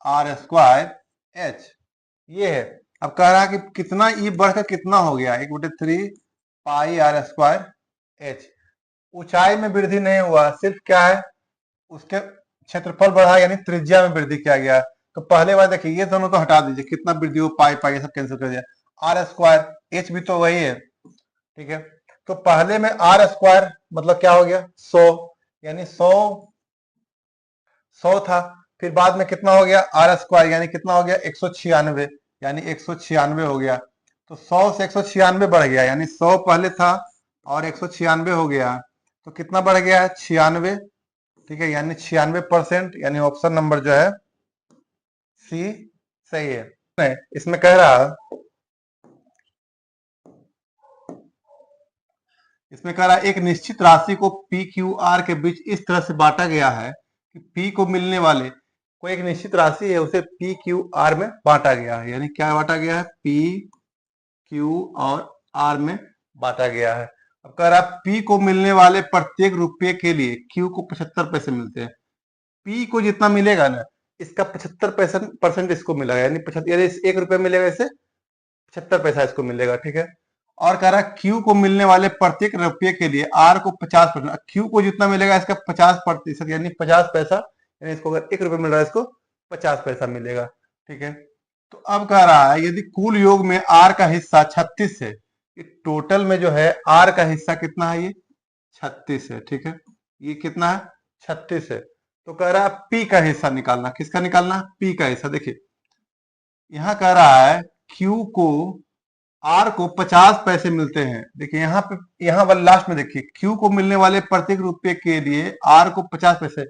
आर स्क्वायर एच, ये है। अब कह रहा है कि कितना ई बढ़कर कितना हो गया, 1/3 पाई आर स्क्वायर एच। ऊंचाई में वृद्धि नहीं हुआ, सिर्फ क्या है उसके क्षेत्रफल बढ़ा, यानी त्रिज्या में वृद्धि किया गया। तो पहले बार देखिए ये दोनों तो हटा दीजिए, कितना वृद्धि हो, पाई पाई ये सब कैंसिल कर दिया, आर स्क्वायर एच भी तो वही है, ठीक है। तो पहले में आर स्क्वायर मतलब क्या हो गया 100, यानी 100 था। फिर बाद में कितना हो गया आर स्क्वायर, यानी कितना हो गया 196, यानी 196 हो गया। तो 100 से 196 बढ़ गया, यानी 100 पहले था और 196 हो गया, तो कितना बढ़ गया है 96, ठीक है, यानी 96%, यानी ऑप्शन नंबर जो है सी सही है। नहीं, इसमें कह रहा एक निश्चित राशि को पी क्यू आर के बीच इस तरह से बांटा गया है कि पी को मिलने वाले कोई एक निश्चित राशि है उसे पी क्यू आर में बांटा गया है, यानी क्या बांटा गया है, पी क्यू और आर में बांटा गया है। अब कह रहा पी को मिलने वाले प्रत्येक रुपये के लिए क्यू को 75 पैसे मिलते हैं। पी को जितना मिलेगा ना, इसका 75% इसको मिलेगा, यानी 75, यानी 1 रुपया मिलेगा, इसे 75 पैसा इसको मिलेगा, ठीक है। और कह रहा क्यू को मिलने वाले प्रत्येक रुपये के लिए आर को 50%, क्यू को जितना मिलेगा इसका 50%, यानी 50 पैसा, यानी इसको अगर 1 रुपया मिल रहा है इसको 50 पैसा मिलेगा, ठीक है। तो अब कह रहा है यदि कुल योग में आर का हिस्सा 36 है, टोटल में जो है आर का हिस्सा कितना है, ये 36 है, ठीक है, ये कितना है 36 है। तो कह रहा है पी का हिस्सा निकालना, किसका निकालना, पी का हिस्सा। देखिए यहां कह रहा है क्यू को आर को 50 पैसे मिलते हैं, देखिए यहाँ पे, यहाँ वाले लास्ट में देखिए क्यू को मिलने वाले प्रत्येक रुपये के लिए आर को 50 पैसे,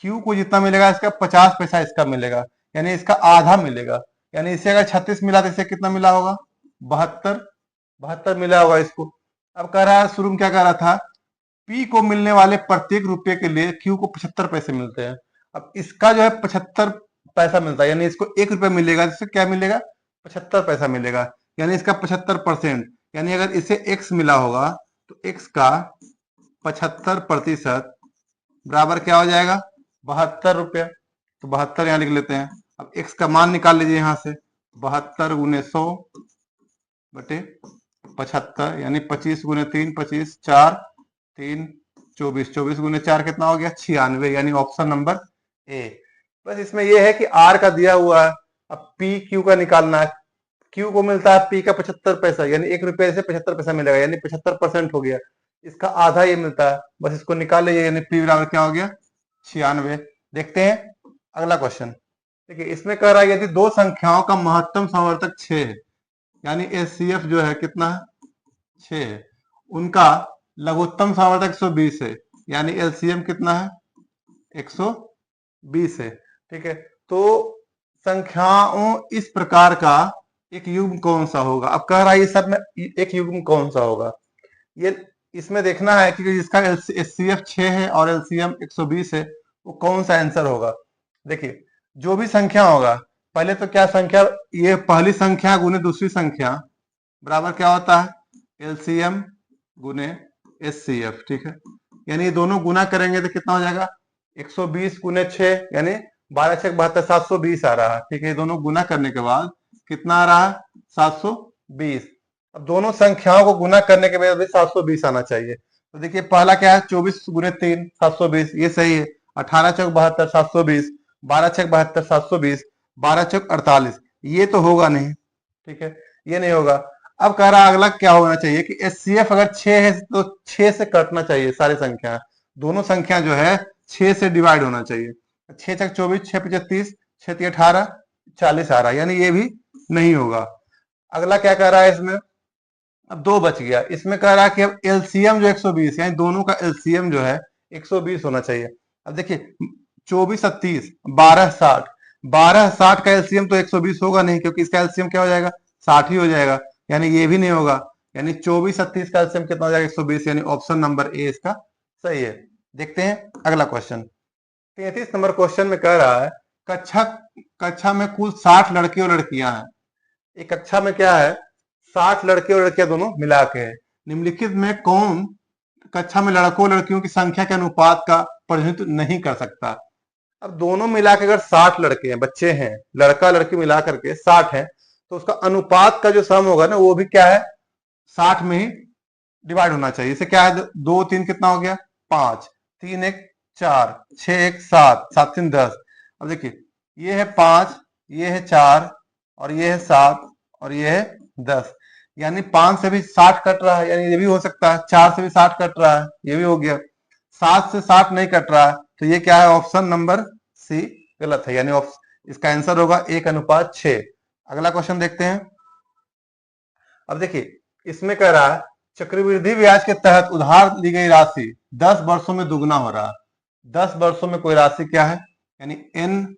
क्यू को जितना मिलेगा इसका 50 पैसा इसका मिलेगा, यानी इसका आधा मिलेगा, यानी इसे अगर 36 मिला तो इसे कितना मिला होगा, 72 मिला होगा इसको। अब कह रहा है शुरू में क्या कह रहा था, पी को मिलने वाले प्रत्येक रुपये के लिए क्यू को 75 पैसे मिलते हैं। अब इसका जो है 75 पैसा मिलता है, यानी इसको 1 रुपया मिलेगा, इससे क्या मिलेगा 75 पैसा मिलेगा, यानी इसका 75%, यानी अगर इसे x मिला होगा तो x का 75% बराबर क्या हो जाएगा 72 रुपया। तो 72 यहाँ लिख लेते हैं। अब x का मान निकाल लीजिए यहाँ से, 72 गुने 100 बटे 75, यानी 25 गुने 3 25, 4 3 24, 24 गुने 4 कितना हो गया 96, यानी ऑप्शन नंबर ए। बस इसमें यह है कि आर का दिया हुआ है, अब पी क्यू का निकालना है। क्यू को मिलता है पी का 75 पैसा, यानी 1 रुपये से 75 पैसा मिलेगा, यानी 75% हो गया, इसका आधा ये मिलता है, बस इसको निकाल लीजिए, यानी पी बराबर क्या हो गया 96। देखते हैं अगला क्वेश्चन। देखिए इसमें कह रहा है यदि दो संख्याओं का महत्तम समवर्तक 6 है, यानी एचसीएफ जो है कितना है 6 है, उनका लघुत्तम समवर्तक 120 है, यानी एलसीएम कितना है 120 है, ठीक है। तो संख्याओं इस प्रकार का एक युग्म कौन सा होगा। अब कह रहा है ये सब में एक युग्म कौन सा होगा, ये इसमें देखना है कि जिसका एचसीएफ 6 है और एलसीएम 120 है वो कौन सा आंसर होगा। देखिए जो भी संख्या होगा, पहले तो क्या संख्या, ये पहली संख्या गुने दूसरी संख्या बराबर क्या होता है एलसीएम गुने एचसीएफ, ठीक है। यानी ये दोनों गुना करेंगे तो कितना हो जाएगा 120 गुने 6, यानी 12 6 72 720 आ रहा है, ठीक है। ये दोनों गुना करने के बाद कितना आ रहा है 720। अब दोनों संख्याओं को गुना करने के बाद 720 आना चाहिए। तो देखिए पहला क्या है 24 गुने 3 720, ये सही है। 18 चौक 72 720, 12 छक 72 720, 12 चौक 48, ये तो होगा नहीं, ठीक है, ये नहीं होगा। अब कह रहा अगला क्या होना चाहिए कि एचसीएफ अगर 6 है तो 6 से कटना चाहिए, सारी संख्या, दोनों संख्या जो है 6 से डिवाइड होना चाहिए। 6 चक 24, 6 5 30, 6 3 18 40 आ रहा है, यानी ये भी नहीं होगा। अगला क्या कह रहा है इसमें, अब 2 बच गया, इसमें कह रहा है कि अब एलसीएम जो 120, यानी दोनों का एलसीएम जो है 120 होना चाहिए। अब देखिए 24 30 12 60, 12 60 का एलसीएम तो 120 होगा नहीं, क्योंकि इसका एलसीएम क्या हो जाएगा 60 ही हो जाएगा, यानी ये भी नहीं होगा। यानी 24 30 का एलसीएम कितना हो जाएगा 120, यानी ऑप्शन नंबर ए इसका सही है। देखते हैं अगला क्वेश्चन। 33 नंबर क्वेश्चन में कह रहा है कक्षा में कुल 60 लड़के और लड़कियां हैं। एक कक्षा में क्या है 60 लड़के और लड़कियां दोनों मिला के है। निम्नलिखित में कौन कक्षा में लड़कों लड़कियों की संख्या के अनुपात का प्रतिनिधित्व नहीं कर सकता? अब दोनों मिला के अगर 60 लड़के हैं, बच्चे हैं, लड़का लड़की मिला करके 60 है, तो उसका अनुपात का जो सम होगा ना वो भी क्या है, 60 में ही डिवाइड होना चाहिए। इसे क्या है, 2 3 कितना हो गया 5, 3 1 4, 6 1 7, 7 3 10। अब देखिए ये है 5, ये है 4 और ये है 7 और ये है 10, यानी 5 से भी 60 कट रहा है, यानी ये भी हो सकता है। 4 से भी 60 कट रहा है, ये भी हो गया। 7 से 60 नहीं कट रहा है, तो ये क्या है, ऑप्शन नंबर सी गलत है, यानी इसका आंसर होगा 1:6। अगला क्वेश्चन देखते हैं। अब देखिए इसमें कह रहा है चक्रवृद्धि ब्याज के तहत उधार ली गई राशि 10 वर्षों में दुगना हो रहा है। 10 वर्षों में कोई राशि क्या है, यानी एन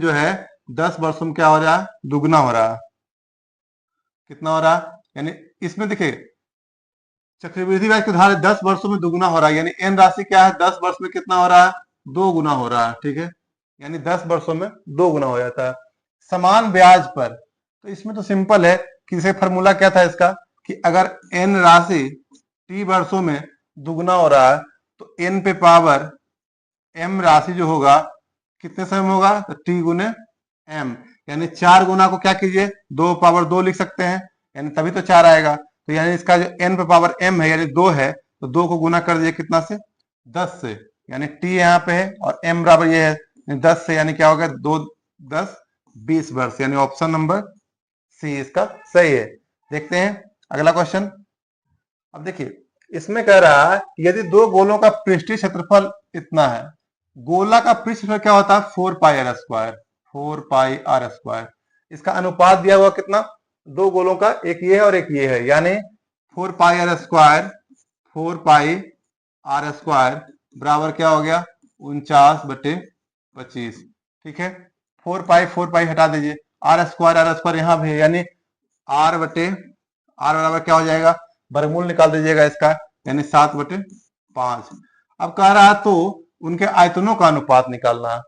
जो है 10 वर्षों में क्या हो रहा है, दुगना हो रहा है। कितना हो रहा है, यानी इसमें देखिए चक्रवृद्धि ब्याज के उधार 10 वर्षों में दुगना हो रहा है, यानी एन राशि क्या है, 10 वर्ष में कितना हो रहा है, 2 गुना हो रहा है। ठीक है, यानी 10 वर्षों में 2 गुना हो जाता है। समान ब्याज पर, तो इसमें तो सिंपल है कि इसे फॉर्मूला क्या था इसका, कि अगर एन राशि टी वर्षों में दुगना हो रहा है तो एन पे पावर एम राशि जो होगा कितने समय में होगा, तो टी गुने एम, यानी 4 गुना को क्या कीजिए, 2 पावर 2 लिख सकते हैं, यानी तभी तो 4 आएगा। तो यानी इसका जो एन पे पावर एम है यानी 2 है, तो 2 को गुना कर दीजिए कितना से, 10 से, यानी टी यहाँ पे है और एम बराबर ये है 10 से, यानी क्या होगा 2 10 20 वर्ष, यानी ऑप्शन नंबर सी इसका सही है। देखते हैं अगला क्वेश्चन। अब देखिए इसमें कह रहा है यदि दो गोलों का पृष्ठीय क्षेत्रफल इतना है, गोला का पृष्ठ क्षेत्रफल क्या होता है, 4 pi R square, 4 pi R square. इसका अनुपात दिया हुआ कितना, दो गोलों का, एक ये है और एक ये है, यानी 4 pi R square, 4 pi R square बराबर क्या हो गया 49/25। ठीक है, 4 पाई हटा दीजिए, आर स्क्वायर यहां भी है, यानी आर बराबर क्या हो जाएगा, वर्गमूल निकाल दीजिएगा इसका, यानी 7/5। अब कह रहा है तो उनके आयतनों का अनुपात निकालना है।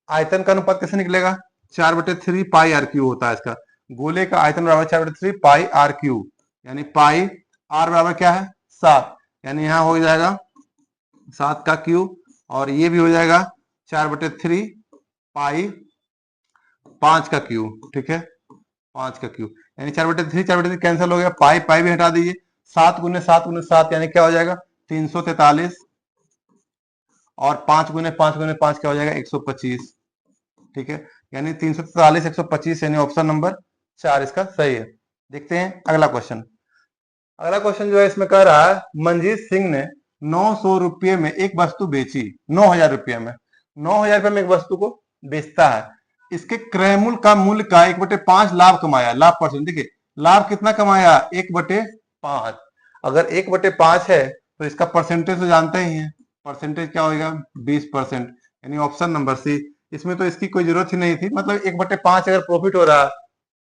आयतन का अनुपात कैसे निकलेगा, 4/3 पाई आर क्यू होता है इसका। गोले का आयतन बराबर 4/3 पाई आर क्यू, यानी पाई आर बराबर क्या है 7, यानी यहाँ हो जाएगा 7 का क्यू, और ये भी हो जाएगा 4/3 पाई 5 का क्यू। ठीक है, 5 का क्यू, यानी 4/3 कैंसिल हो गया, पाई पाई भी हटा दीजिए, 7 गुने 7 गुने 7 यानी क्या हो जाएगा 343, और 5 गुने 5 गुने 5 क्या हो जाएगा 125। ठीक है, यानी 343 125, यानी ऑप्शन नंबर 4 इसका सही है। देखते हैं अगला क्वेश्चन। अगला क्वेश्चन जो है इसमें कह रहा है मंजीत सिंह ने 900 रुपये में एक वस्तु बेची, 9000 रुपये में, 9000 रुपये में एक वस्तु को बेचता है। इसके क्रय मूल्य का मूल्य का 1/5 लाभ कमाया, लाभ परसेंट। देखिए लाभ कितना कमाया 1/5, अगर 1/5 है तो इसका परसेंटेज तो जानते ही हैं, परसेंटेज क्या होगा 20%, यानी ऑप्शन नंबर सी। इसमें तो इसकी कोई जरूरत ही नहीं थी, मतलब 1/5 अगर प्रॉफिट हो रहा है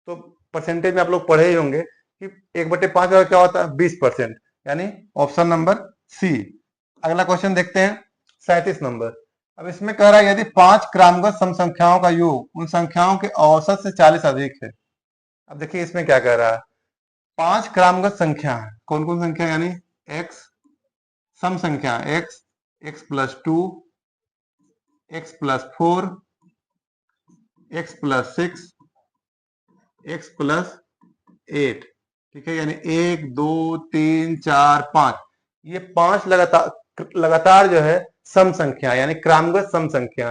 तो परसेंटेज में आप लोग पढ़े ही होंगे कि 1/5 का क्या होता है 20%, यानी ऑप्शन नंबर सी। अगला क्वेश्चन देखते हैं 37 नंबर। अब इसमें कह रहा है यदि 5 क्रमागत सम संख्याओं का योग उन संख्याओं के औसत से 40 अधिक है। अब देखिए इसमें क्या कह रहा है, 5 क्रमागत संख्या है, कौन कौन संख्या, यानी x सम संख्या x, x+2, x+4, x+6, x+8। ठीक है, यानी 1 2 3 4 5, ये 5 लगातार जो है सम संख्या यानी क्रमागत सम संख्या।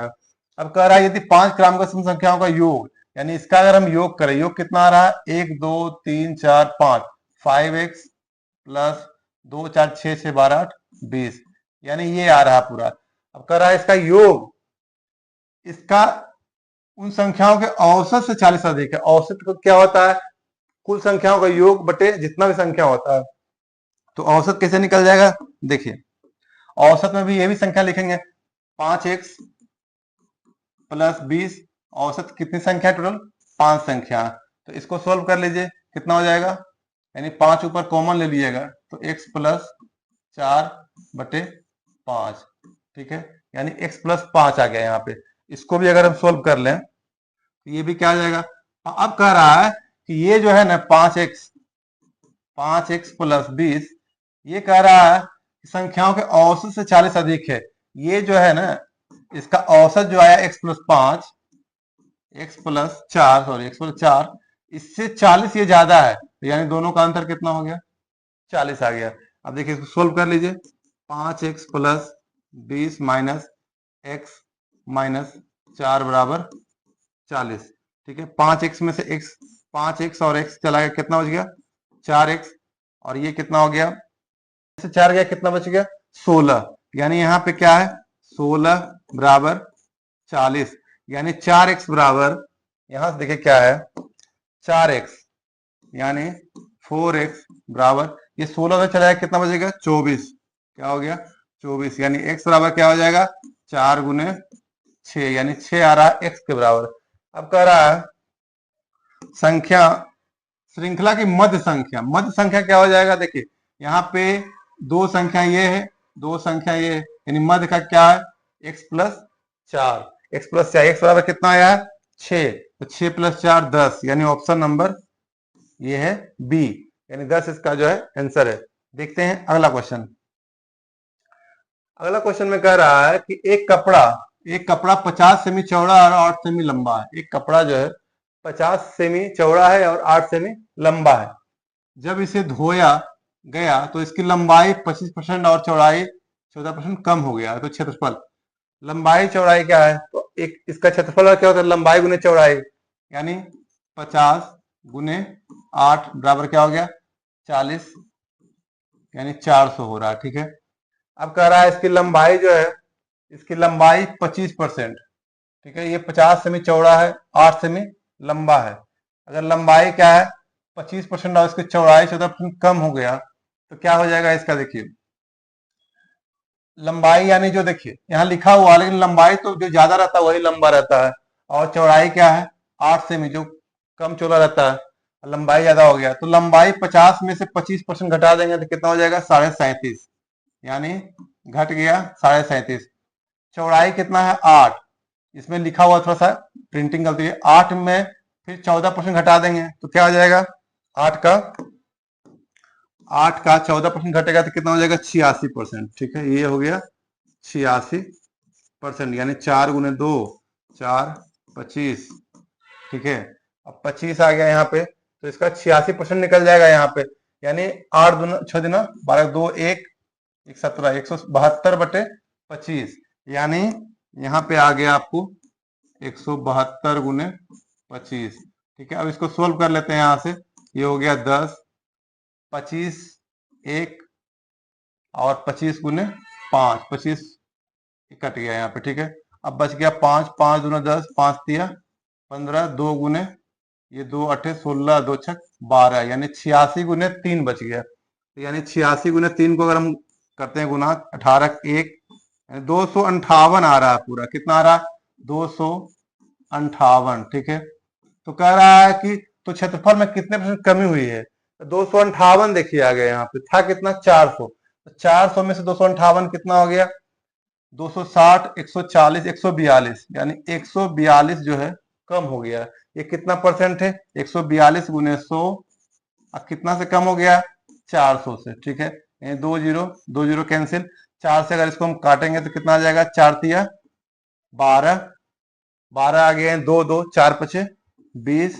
अब कह रहा है यदि 5 क्रमागत सम संख्याओं का योग, यानी इसका अगर हम योग करें, योग कितना आ रहा है 1 2 3 4 5, 5x प्लस 2 4 6 6 12 8 20, यानी ये आ रहा पूरा। अब कह रहा है इसका योग, इसका उन संख्याओं के औसत से 40 अधिक है। औसत को क्या होता है, कुल संख्याओं का योग बटे जितना भी संख्या होता है। तो औसत कैसे निकल जाएगा, देखिए औसत में भी ये भी संख्या लिखेंगे, 5x प्लस 20, औसत कितनी संख्या टोटल 5 संख्या, तो इसको सोल्व कर लीजिए कितना हो जाएगा, यानी 5 ऊपर कॉमन ले लीजिएगा तो x+4/5। ठीक है, यानी x+5 आ गया यहाँ पे। इसको भी अगर हम सोल्व कर लें तो ये भी क्या आ जाएगा। अब कह रहा है कि ये जो है ना 5x 5x प्लस 20, ये कह रहा है कि संख्याओं के औसत से 40 अधिक है। ये जो है ना, इसका औसत जो आया x plus 5, x plus 4, sorry x plus 4, इससे 40 ये ज्यादा है, यानी दोनों का अंतर कितना हो गया, 40 आ गया। अब देखिए इसको सोल्व कर लीजिए। 5x plus 20 minus x minus 4 बराबर 40। ठीक है, 5x में से x, 5x और x चला गया, कितना बच गया, 4x, और ये कितना हो गया, से 4 गया, कितना बच गया, 16। यानी यहाँ पे क्या है, 16 बराबर 40, यानी 4x बराबर, यहां से देखिए क्या है, 4x, यानी 4x बराबर, ये 16 से चला गया, कितना बचेगा, 24। क्या हो गया, 24, यानी x बराबर क्या हो जाएगा, 4 गुने 6, यानी 6 आ रहा है x के बराबर। अब कह रहा है संख्या, श्रृंखला की मध्य संख्या, मध्य संख्या क्या हो जाएगा, देखिए यहाँ पे दो संख्या ये है, दो संख्या ये है, यानी मध्य का क्या है, x plus 4, x plus 4, x बराबर कितना आया, 6, तो 6 प्लस 4 10, यानी ऑप्शन नंबर ये है बी, यानी 10 इसका जो है आंसर है। देखते हैं अगला क्वेश्चन। अगला क्वेश्चन में कह रहा है कि एक कपड़ा 50 सेमी चौड़ा और 8 सेमी लंबा है। एक कपड़ा जो है 50 सेमी चौड़ा है और 8 सेमी लंबा है। जब इसे धोया गया तो इसकी लंबाई 25% और चौड़ाई 14% कम हो गया। तो क्षेत्रफल, लंबाई चौड़ाई क्या है, तो एक इसका क्षेत्रफल क्या होता है, लंबाई गुने चौड़ाई, यानी 50 गुने 8 बराबर क्या हो गया, 40, यानी 400 हो रहा है। ठीक है, अब कह रहा है इसकी लंबाई जो है, इसकी लंबाई 25%। ठीक है, ये 50 सेमी चौड़ा है, 8 सेमी लंबा है। अगर लंबाई क्या है 25% और इसकी चौड़ाई 14% कम हो गया तो क्या हो जाएगा इसका, देखिए लंबाई, यानी जो देखिए यहाँ लिखा हुआ, लेकिन लंबाई तो जो ज्यादा रहता है वही लंबा रहता है, और चौड़ाई क्या है 8 सेमी, जो कम चौड़ा रहता है, लंबाई ज्यादा हो गया। तो लंबाई 50 में से 25% घटा देंगे तो कितना हो जाएगा, 37.5, यानी घट गया 37.5। चौड़ाई कितना है 8, इसमें लिखा हुआ थोड़ा सा प्रिंटिंग गलती है, 8 में फिर 14% घटा देंगे तो क्या हो जाएगा, 8 का 14% घटेगा तो कितना हो जाएगा, 86%। ठीक है, ये हो गया 86%, यानी 4 गुने 2 4 25। ठीक है, अब 25 आ गया यहाँ पे, तो इसका 86% निकल जाएगा यहाँ पे, यानी 8 दूना 6 दूना 12, 2 1 17, 172/25, यानी यहाँ पे आ गया आपको 172 गुने 25। ठीक है, अब इसको सोल्व कर लेते हैं यहाँ से। ये हो गया 10, 25 1 और 25 गुने 5, 25 कट गया यहाँ पे। ठीक है, अब बच गया 5, 5 दूना 10, 5 तिया 15, 2 गुने ये 2 8 16, 2 6 12, यानी 86 गुने 3 बच गया। तो यानी 86 गुने 3 को अगर हम करते हैं गुना, 18 1, 258 आ रहा है पूरा, कितना आ रहा है, 258। ठीक है, तो कह रहा है कि तो क्षेत्रफल में कितने % कमी हुई है, तो 258 देखिए आ गया यहाँ पे, था कितना 400, तो 400 में से 258 कितना हो गया, 260, 140, 142, यानी 142 जो है कम हो गया। ये कितना % है, 142 गुने 100, अब कितना से कम हो गया, 400 से। ठीक है, 2 जीरो कैंसिल, 4 से अगर इसको हम काटेंगे तो कितना आ जाएगा, 4 तिया 12, 12 आ गए, 2 2 4 पचे 20,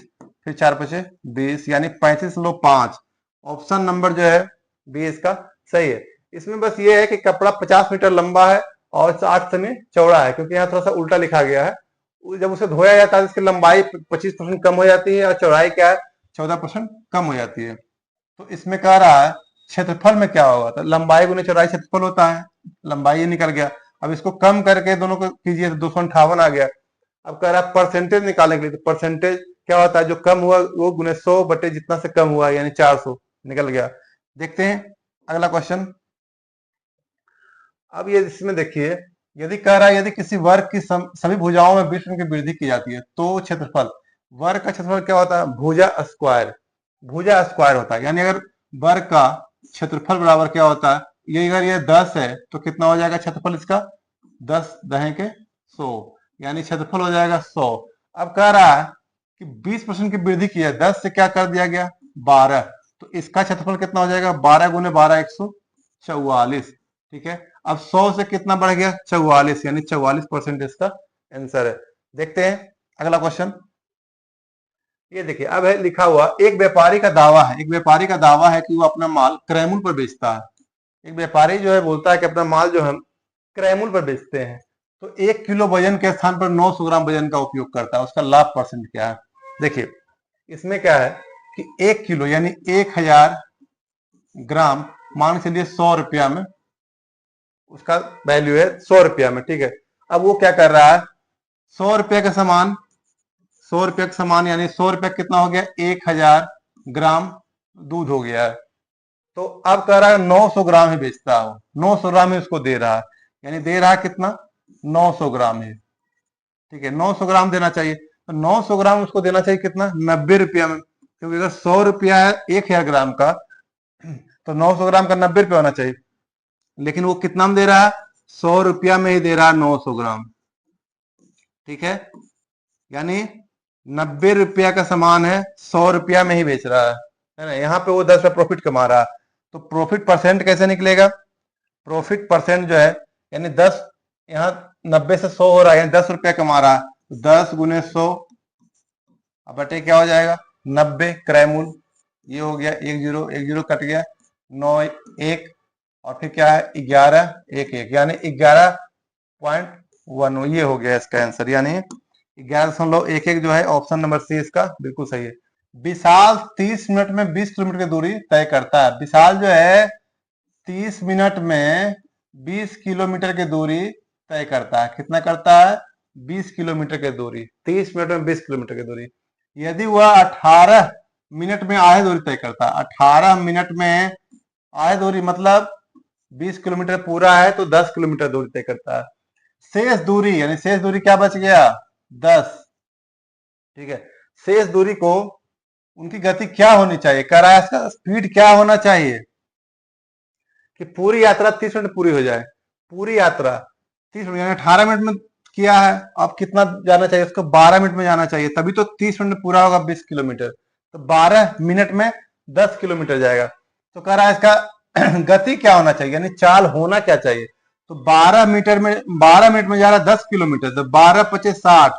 फिर 4 पचे 20, यानी 35.5। ऑप्शन नंबर जो है 20 का सही है। इसमें बस ये है कि कपड़ा 50 मीटर लंबा है और 8 सेमी चौड़ा है, क्योंकि यहाँ थोड़ा सा उल्टा लिखा गया है। जब उसे धोया जाता है इसकी लंबाई 25% कम हो जाती है और चौड़ाई क्या है 14% कम हो जाती है। तो इसमें कह रहा है क्षेत्रफल में क्या होगा, तो लंबाई गुने चौड़ाई क्षेत्रफल होता है, लंबाई ये निकल गया। अब इसको कम करके दोनों को कीजिए तो 258 आ गया। अब कह रहा है परसेंटेज निकालने के लिए, तो परसेंटेज क्या होता है, जो कम हुआ वो गुने 100 बटे जितना से कम हुआ, यानी 400 निकल गया। देखते हैं अगला क्वेश्चन। अब ये इसमें देखिए, यदि कह रहा है यदि किसी वर्ग की सभी भुजाओं में 20% की वृद्धि की जाती है तो क्षेत्रफल, वर्ग का क्षेत्रफल क्या होता है, भुजा स्क्वायर, भुजा स्क्वायर होता है। यानी अगर वर्ग का क्षेत्रफल बराबर क्या होता है, ये अगर ये 10 है तो कितना हो जाएगा क्षेत्रफल इसका, 10 दहें के 100, यानी क्षेत्रफल हो जाएगा 100। अब कह रहा है कि 20% की वृद्धि की है, 10 से क्या कर दिया गया 12, तो इसका क्षेत्रफल कितना हो जाएगा, 12 गुने 12 144। ठीक है, अब 100 से कितना बढ़ गया, 44, यानी 44% इसका आंसर है। देखते हैं अगला क्वेश्चन। ये देखिए, अब है लिखा हुआ, एक व्यापारी का दावा है, एक व्यापारी का दावा है कि वो अपना माल क्रय मूल्य पर बेचता है। एक व्यापारी जो है बोलता है कि अपना माल जो हम क्रय मूल्य पर बेचते हैं, तो 1 किलो वजन के स्थान पर 900 ग्राम वजन का उपयोग करता है, उसका लाभ परसेंट क्या है। देखिए इसमें क्या है कि 1 किलो यानी 1000 ग्राम, मान के चलिए 100 रुपया में उसका वैल्यू है, 100 रुपया में। ठीक है, अब वो क्या कर रहा है, 100 रुपया का सामान, 100 रुपया का सामान यानी 100 रुपया कितना हो गया, 1000 ग्राम दूध हो गया है। तो अब कह रहा है 900 ग्राम ही बेचता हो, 900 ग्राम ही उसको दे रहा है, यानी दे रहा है कितना, 900 ग्राम ही। ठीक है, 900 ग्राम देना चाहिए, तो 900 ग्राम उसको देना चाहिए कितना, 90 रुपया में, क्योंकि अगर 100 रुपया है 1000 ग्राम का, तो 900 ग्राम का 90 रुपया होना चाहिए। लेकिन वो कितना में दे रहा है, 100 रुपया में ही दे रहा है 900 ग्राम। ठीक है, यानी 90 रुपया का सामान है, 100 रुपया में ही बेच रहा है ना। यहाँ पे वो 10 रुपया प्रॉफिट कमा रहा है, तो प्रॉफिट परसेंट कैसे निकलेगा, प्रॉफिट परसेंट जो है यानी 10, यहाँ 90 से 100 हो रहा है, यानी 10 रुपया कमा रहा है, तो 10 गुने 100 बटे क्या हो जाएगा, 90 क्रय मूल्य, ये हो गया, 1 0 1 0 कट गया, 9 1 और फिर क्या है 11 1 1, यानी 11.1, ये हो गया इसका आंसर, यानी 11.11 जो है ऑप्शन नंबर सी इसका बिल्कुल सही है। विशाल 30 मिनट में 20 किलोमीटर की दूरी तय करता है। विशाल जो है 30 मिनट में 20 किलोमीटर की दूरी तय करता है। कितना करता है, 20 किलोमीटर की दूरी, 30 मिनट में 20 किलोमीटर की दूरी। यदि वह 18 मिनट में आधे दूरी तय करता है, 18 मिनट में आधे दूरी मतलब 20 किलोमीटर पूरा है तो 10 किलोमीटर दूरी तय करता है। शेष दूरी यानी शेष दूरी क्या बच गया, 10। ठीक है, शेष दूरी को उनकी गति क्या होनी चाहिए, कह रहा है इसका स्पीड क्या होना चाहिए कि पूरी यात्रा 30 मिनट पूरी हो जाए। पूरी यात्रा 30 मिनट यानी 18 मिनट में किया है, अब कितना जाना चाहिए उसको, 12 मिनट में जाना चाहिए, तभी तो 30 मिनट में पूरा होगा 20 किलोमीटर, तो 12 मिनट में 10 किलोमीटर जाएगा। तो कह रहा है इसका गति क्या होना चाहिए, यानी चाल होना क्या चाहिए, तो 12 मिनट में जा रहा है 10 किलोमीटर, तो 12 पचे 60,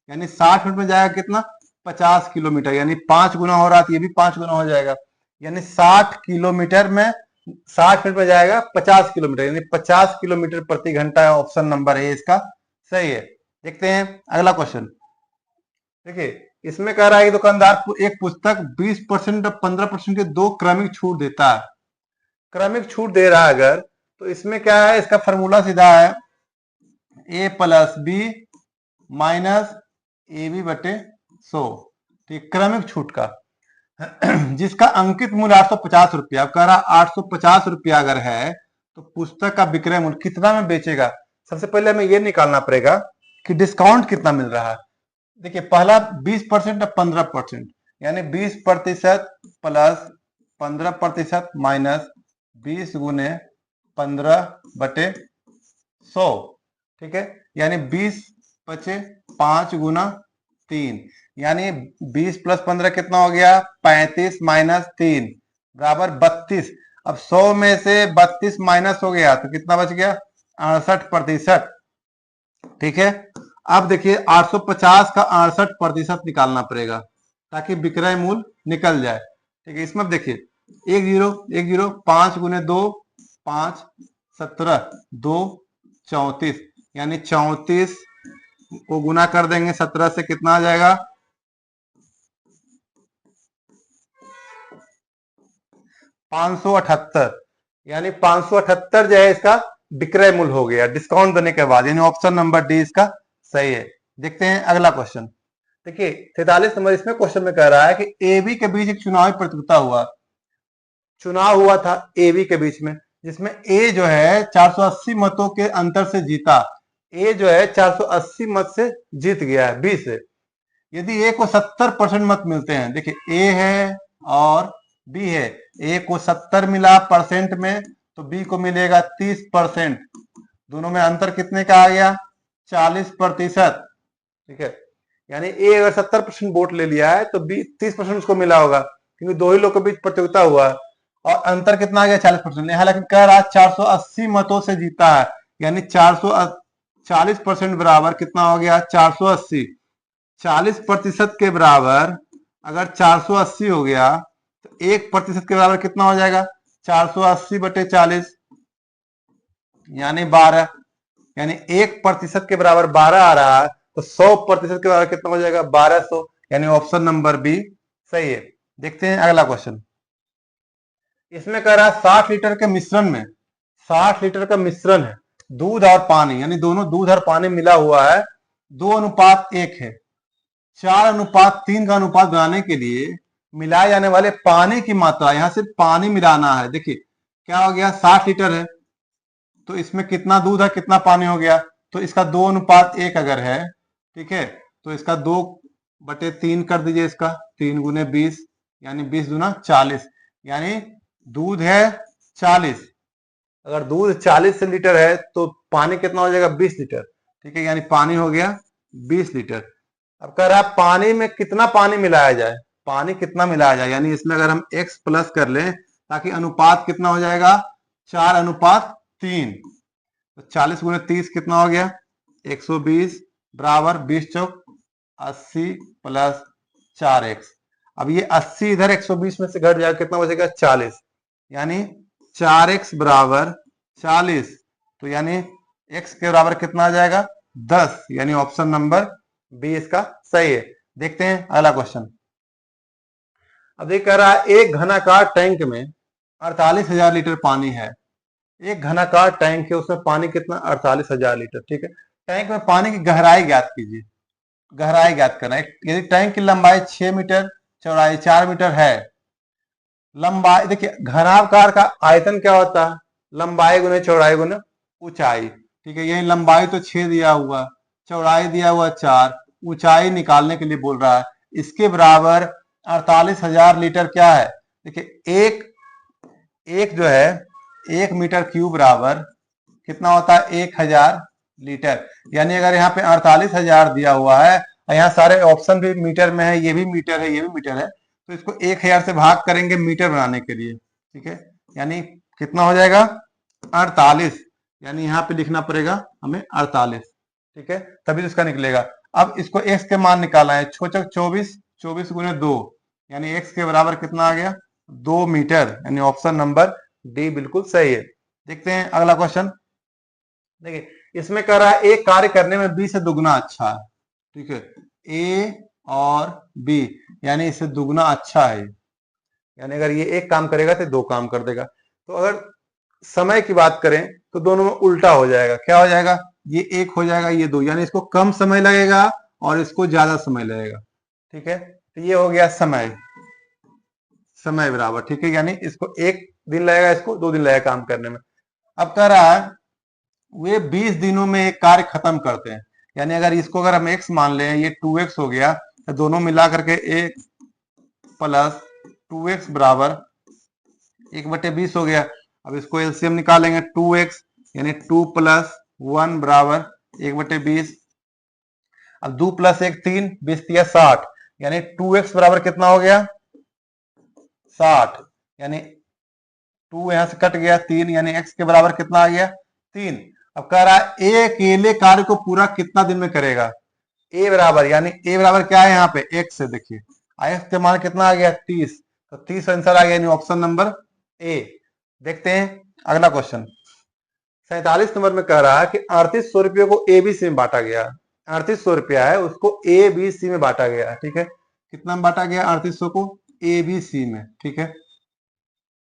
यानी 60 मिनट में जाएगा कितना, 50 किलोमीटर, यानी 5 गुना हो रहा था, ये भी 5 गुना हो जाएगा, यानी 60 किलोमीटर में 60 मिनट में जाएगा 50 किलोमीटर, यानी 50 किलोमीटर प्रति घंटा। ऑप्शन नंबर ए इसका सही है। देखते हैं अगला क्वेश्चन। देखिए इसमें कह रहा है कि दुकानदार एक पुस्तक 20% और 15% के दो क्रमिक छूट देता है। क्रमिक छूट दे रहा है अगर, तो इसमें क्या है, इसका फॉर्मूला सीधा है A plus B minus A B बटे 100। ठीक, क्रमिक छूट का जिसका अंकित मूल्य 850 रुपया, कह रहा 850 रुपया अगर है तो पुस्तक का विक्रय मूल्य कितना में बेचेगा। सबसे पहले हमें यह निकालना पड़ेगा कि डिस्काउंट कितना मिल रहा है। देखिए पहला 20% और 15%, यानी 20% प्लस 15% माइनस 20 गुने 15 बटे 100। ठीक है, यानी 20 बचे 5 गुना 3, यानी 20 प्लस 15 कितना हो गया, 35 माइनस 3 बराबर 32। अब 100 में से 32 माइनस हो गया तो कितना बच गया, 68%। ठीक है, अब देखिए 850 का 68% निकालना पड़ेगा ताकि विक्रय मूल्य निकल जाए। ठीक है, इसमें देखिए 1 0 5 गुने 2 5 17 2 34, यानी 34 को गुना कर देंगे 17 से, कितना आ जाएगा 578, यानी 578 जो है इसका विक्रय मूल्य हो गया डिस्काउंट देने के बाद, यानी ऑप्शन नंबर डी इसका सही है। देखते हैं अगला क्वेश्चन। देखिए 43 नंबर इसमें क्वेश्चन में कह रहा है कि ए बी के बीच एक चुनावी प्रतियोगिता हुआ, चुनाव हुआ था ए बी के बीच में, जिसमें ए जो है 480 मतों के अंतर से जीता। ए जो है 480 मत से जीत गया है बी से। यदि ए को 70% मत मिलते हैं, देखिए ए है और बी है, ए को 70 मिला परसेंट में तो बी को मिलेगा 30%, दोनों में अंतर कितने का आ गया, 40%। ठीक है, यानी ए अगर 70% वोट ले लिया है तो बी 30% उसको मिला होगा, क्योंकि दो ही लोग के बीच प्रतियोगिता हुआ है और अंतर कितना आ गया 40%। यहाँ लेकिन कह रहा है 480 मतों से जीता है, यानी 40% बराबर कितना हो गया 480। 40% के बराबर अगर 480 हो गया तो 1% के बराबर कितना हो जाएगा 480/40 यानी 12, यानी 1% के बराबर 12 आ रहा है, तो 100% के बराबर कितना हो जाएगा 1200, यानी ऑप्शन नंबर बी सही है। देखते हैं अगला क्वेश्चन। इसमें कह रहा है 60 लीटर के मिश्रण में 60 लीटर का मिश्रण है, दूध और पानी, यानी दोनों दूध और पानी मिला हुआ है, 2:1 है। 4:3 का अनुपात बनाने के लिए मिलाए जाने वाले पानी की मात्रा, यहां सिर्फ पानी मिलाना है। देखिए क्या हो गया 60 लीटर है तो इसमें कितना दूध है कितना पानी हो गया, तो इसका 2:1 अगर है, ठीक है, तो इसका 2/3 कर दीजिए, इसका 3 × 20 यानी 20 दूना 40, यानी दूध है 40। अगर दूध 40 लीटर है तो पानी कितना हो जाएगा 20 लीटर, ठीक है, यानी पानी हो गया 20 लीटर। अब कह रहा है पानी में कितना पानी मिलाया जाए, पानी कितना मिलाया जाए, यानी इसमें अगर हम x प्लस कर लें ताकि अनुपात कितना हो जाएगा 4:3, तो 40 × 30 कितना हो गया 120 बराबर 20 चौक 80 प्लस 4x। अब ये 80 इधर 120 में से घट जाएगा, कितना बचेगा 40, यानी 4x बराबर 40, तो यानी x के बराबर कितना आ जाएगा 10, यानी ऑप्शन नंबर बी इसका सही है। देखते हैं अगला क्वेश्चन। अब ये कह रहा है एक घनाकार टैंक में 48,000 लीटर पानी है। एक घनाकार टैंक है, उसमें पानी कितना 48,000 लीटर, ठीक है। टैंक में पानी की गहराई ज्ञात कीजिए, गहराई ज्ञात करना है। यदि टैंक की लंबाई 6 मीटर चौड़ाई 4 मीटर है, लंबाई देखिए घनाकार का आयतन क्या होता है लंबाई गुने चौड़ाई गुने ऊंचाई, ठीक है। यही लंबाई तो 6 दिया हुआ, चौड़ाई दिया हुआ 4, ऊंचाई निकालने के लिए बोल रहा है। इसके बराबर 48,000 लीटर क्या है, देखिए एक जो है 1 मीटर क्यूब बराबर कितना होता है 1000 लीटर, यानी अगर यहाँ पे 48,000 दिया हुआ है और यहाँ सारे ऑप्शन भी मीटर में है, ये भी मीटर है ये भी मीटर है, तो इसको 1000 से भाग करेंगे मीटर बनाने के लिए, ठीक है, यानी कितना हो जाएगा 48, यानी यहाँ पे लिखना पड़ेगा हमें 48, ठीक है, तभी तो इसका निकलेगा। अब इसको x के मान निकालना है, 24 24 × 2 यानी x के बराबर कितना आ गया 2 मीटर, यानी ऑप्शन नंबर डी बिल्कुल सही है। देखते हैं अगला क्वेश्चन। देखिए इसमें कह रहा है एक कार्य करने में बी से दुगना अच्छा है, ठीक है, ए और बी यानी इससे दुगना अच्छा है, यानी अगर ये एक काम करेगा तो दो काम कर देगा। तो अगर समय की बात करें तो दोनों में उल्टा हो जाएगा, क्या हो जाएगा ये एक हो जाएगा ये दो, यानी इसको कम समय लगेगा और इसको ज्यादा समय लगेगा, ठीक है। तो ये हो गया समय बराबर, ठीक है, यानी इसको 1 दिन लगेगा इसको 2 दिन लगेगा काम करने में। अब कह रहा है वे 20 दिनों में एक कार्य खत्म करते हैं, यानी अगर इसको अगर हम x मान लें ये 2x हो गया, तो दोनों मिला करके 1 प्लस 2x बराबर 1/20 हो गया। अब इसको एलसीएम निकालेंगे 2x यानी 2 + 1 बराबर 1/20। अब 2 + 1 3 20 × 60, यानी 2x बराबर कितना हो गया 60, यानी 2 यहां से कट गया 3, यानी x के बराबर कितना आ गया 3। अब कह रहा है ए अकेले कार्य को पूरा कितना दिन में करेगा, ए बराबर यानी ए बराबर क्या है यहाँ पे x है, देखिए x के मान कितना आ गया 30, तो 30 आंसर आ गया, यानी ऑप्शन नंबर ए। देखते हैं अगला क्वेश्चन। 47 नंबर में कह रहा है कि 3800 रुपये को ABC में बांटा गया, 3800 रुपया है उसको ABC में बांटा गया, ठीक है, कितना में बांटा गया 3800 को ABC में, ठीक है।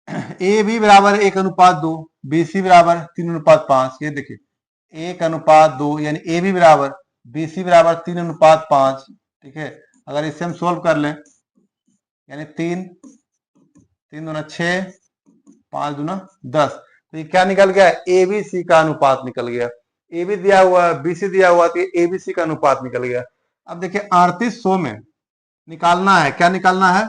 AB बराबर 1:2, BC बराबर 3:5, ये देखिए 1:2, यानी AB बराबर BC बराबर 3:5, ठीक है। अगर इसे हम सोल्व कर लें यानी 3 दूना 6 5 दूना 10, तो ये क्या निकल गया ABC का अनुपात निकल गया, AB दिया हुआ है BC दिया हुआ, तो ये ABC का अनुपात निकल गया। अब देखिए 3800 में निकालना है, क्या निकालना है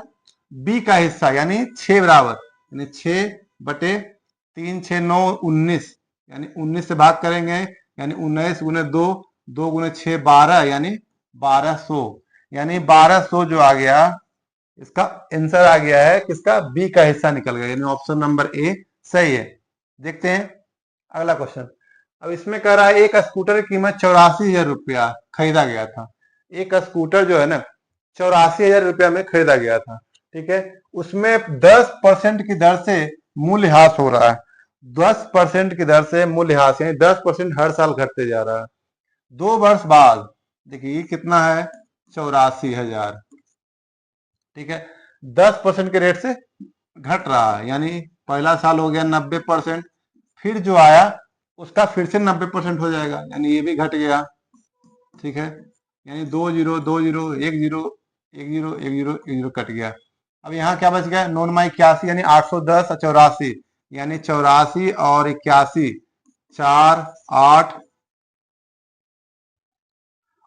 B का हिस्सा, यानी 6 बराबर, यानी 6/3 6 9 19, यानी 19 से भाग करेंगे यानी 19 × 2 2 × 6 12, यानी 1200, यानी 1200 जो आ गया इसका आंसर आ गया है किसका, बी का हिस्सा निकल गया, यानी ऑप्शन नंबर ए सही है। देखते हैं अगला क्वेश्चन। अब इसमें कह रहा है एक स्कूटर की कीमत 84,000 रुपया खरीदा गया था। एक स्कूटर जो है ना 84,000 रुपया में खरीदा गया था, ठीक है। उसमें 10% की दर से मूल्यह्रास हो रहा है, 10% की दर से मूल्यह्रास, यानी 10% हर साल घटते जा रहा है। 2 वर्ष बाद देखिए ये कितना है, 84,000, ठीक है। 10% के रेट से घट रहा है, यानी पहला साल हो गया 90%, फिर जो आया उसका फिर से 90% हो जाएगा, यानी ये भी घट गया, ठीक है। यानी 2 zero 2 zero 1 zero 1 zero 1 zero 1 zero cut गया। अब यहाँ क्या बच गया, 9 81, यानी 810 और 84, यानी 84 और 81, 4 8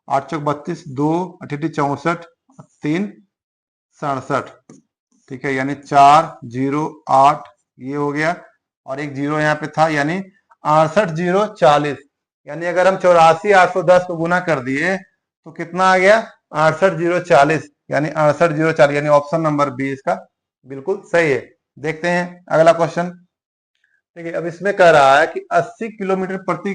8 चौक 32, 2 अठेठी 64, 3 67, ठीक है। यानी 4 0 8 ये हो गया, और एक जीरो यहाँ पे था, यानी 68 0 40, यानी अगर हम 84 810 को गुना कर दिए तो कितना आ गया, 68 0 40, यानी 68 0 40, यानी ऑप्शन नंबर बी इसका बिल्कुल सही है। देखते हैं अगला क्वेश्चन। ठीक है, अब इसमें कह रहा है कि 80 किलोमीटर प्रति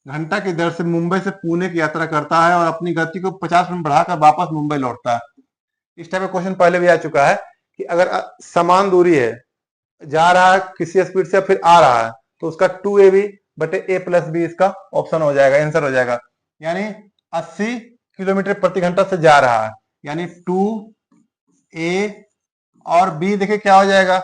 घंटा की दर से मुंबई से पुणे की यात्रा करता है और अपनी गति को 50 मिनट बढ़ाकर वापस मुंबई लौटता है। इस टाइप का क्वेश्चन पहले भी आ चुका है कि अगर समान दूरी है, जा रहा है किसी स्पीड से फिर आ रहा है, तो उसका 2ab बटे a प्लस बी इसका ऑप्शन हो जाएगा, आंसर हो जाएगा। यानी 80 किलोमीटर प्रति घंटा से जा रहा है, यानी 2a और b देखिए क्या हो जाएगा,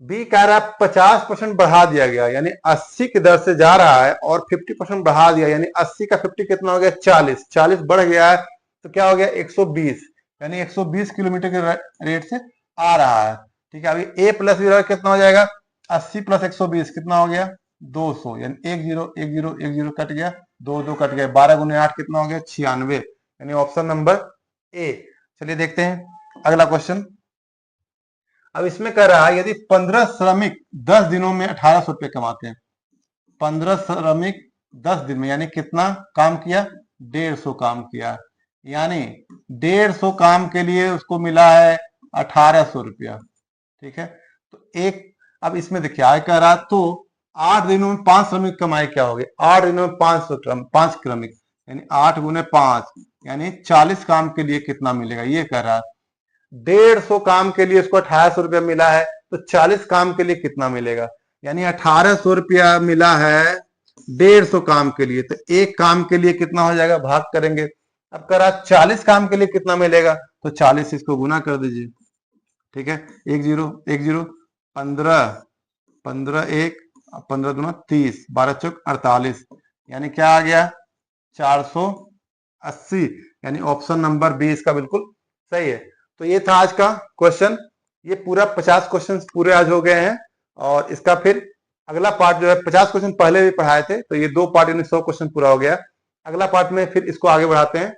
बी कह रहा है 50% बढ़ा दिया गया, यानी 80 की दर से जा रहा है और 50% बढ़ा दिया, यानी 80 का 50 कितना हो गया, 40, 40 बढ़ गया है तो क्या हो गया 120, यानी 120 किलोमीटर के रेट से आ रहा है, ठीक है। अभी ए प्लस बी कितना हो जाएगा, 80 प्लस 120 कितना हो गया 200, यानी 1 0 1 0 1 0 कट गया, 2 2 कट गया, 12 गुने 8 कितना हो गया 96, यानी ऑप्शन नंबर ए। चलिए देखते हैं अगला क्वेश्चन। अब इसमें कह रहा है यदि 15 श्रमिक 10 दिनों में 1800 रुपये कमाते हैं, 15 श्रमिक 10 दिन में, यानी कितना काम किया, 150 काम किया, यानी 150 काम के लिए उसको मिला है 1800 रुपया, ठीक है। तो एक, अब इसमें देखिए आय कह रहा तो 8 दिनों में 5 श्रमिक कमाई क्या होगी, 8 दिनों में 5 श्रमिक, यानी 8 गुने 5, यानी 40 काम के लिए कितना मिलेगा, ये कह रहा है। 150 काम के लिए उसको 1800 रुपया मिला है, तो 40 काम के लिए कितना मिलेगा, यानी 1800 रुपया मिला है 150 काम के लिए, तो एक काम के लिए कितना हो जाएगा, भाग करेंगे। अब कह रहा 40 काम के लिए कितना मिलेगा, तो 40 इसको गुना कर दीजिए, ठीक है। 1 0 1 0 15 15 1 15 दूना 30, 12 चौक 48, यानी क्या आ गया 480, यानी ऑप्शन नंबर बी इसका बिल्कुल सही है। तो ये था आज का क्वेश्चन, ये पूरा 50 क्वेश्चन पूरे आज हो गए हैं, और इसका फिर अगला पार्ट जो है 50 क्वेश्चन पहले भी पढ़ाए थे, तो ये 2 पार्ट यानी 100 क्वेश्चन पूरा हो गया। अगला पार्ट में फिर इसको आगे बढ़ाते हैं।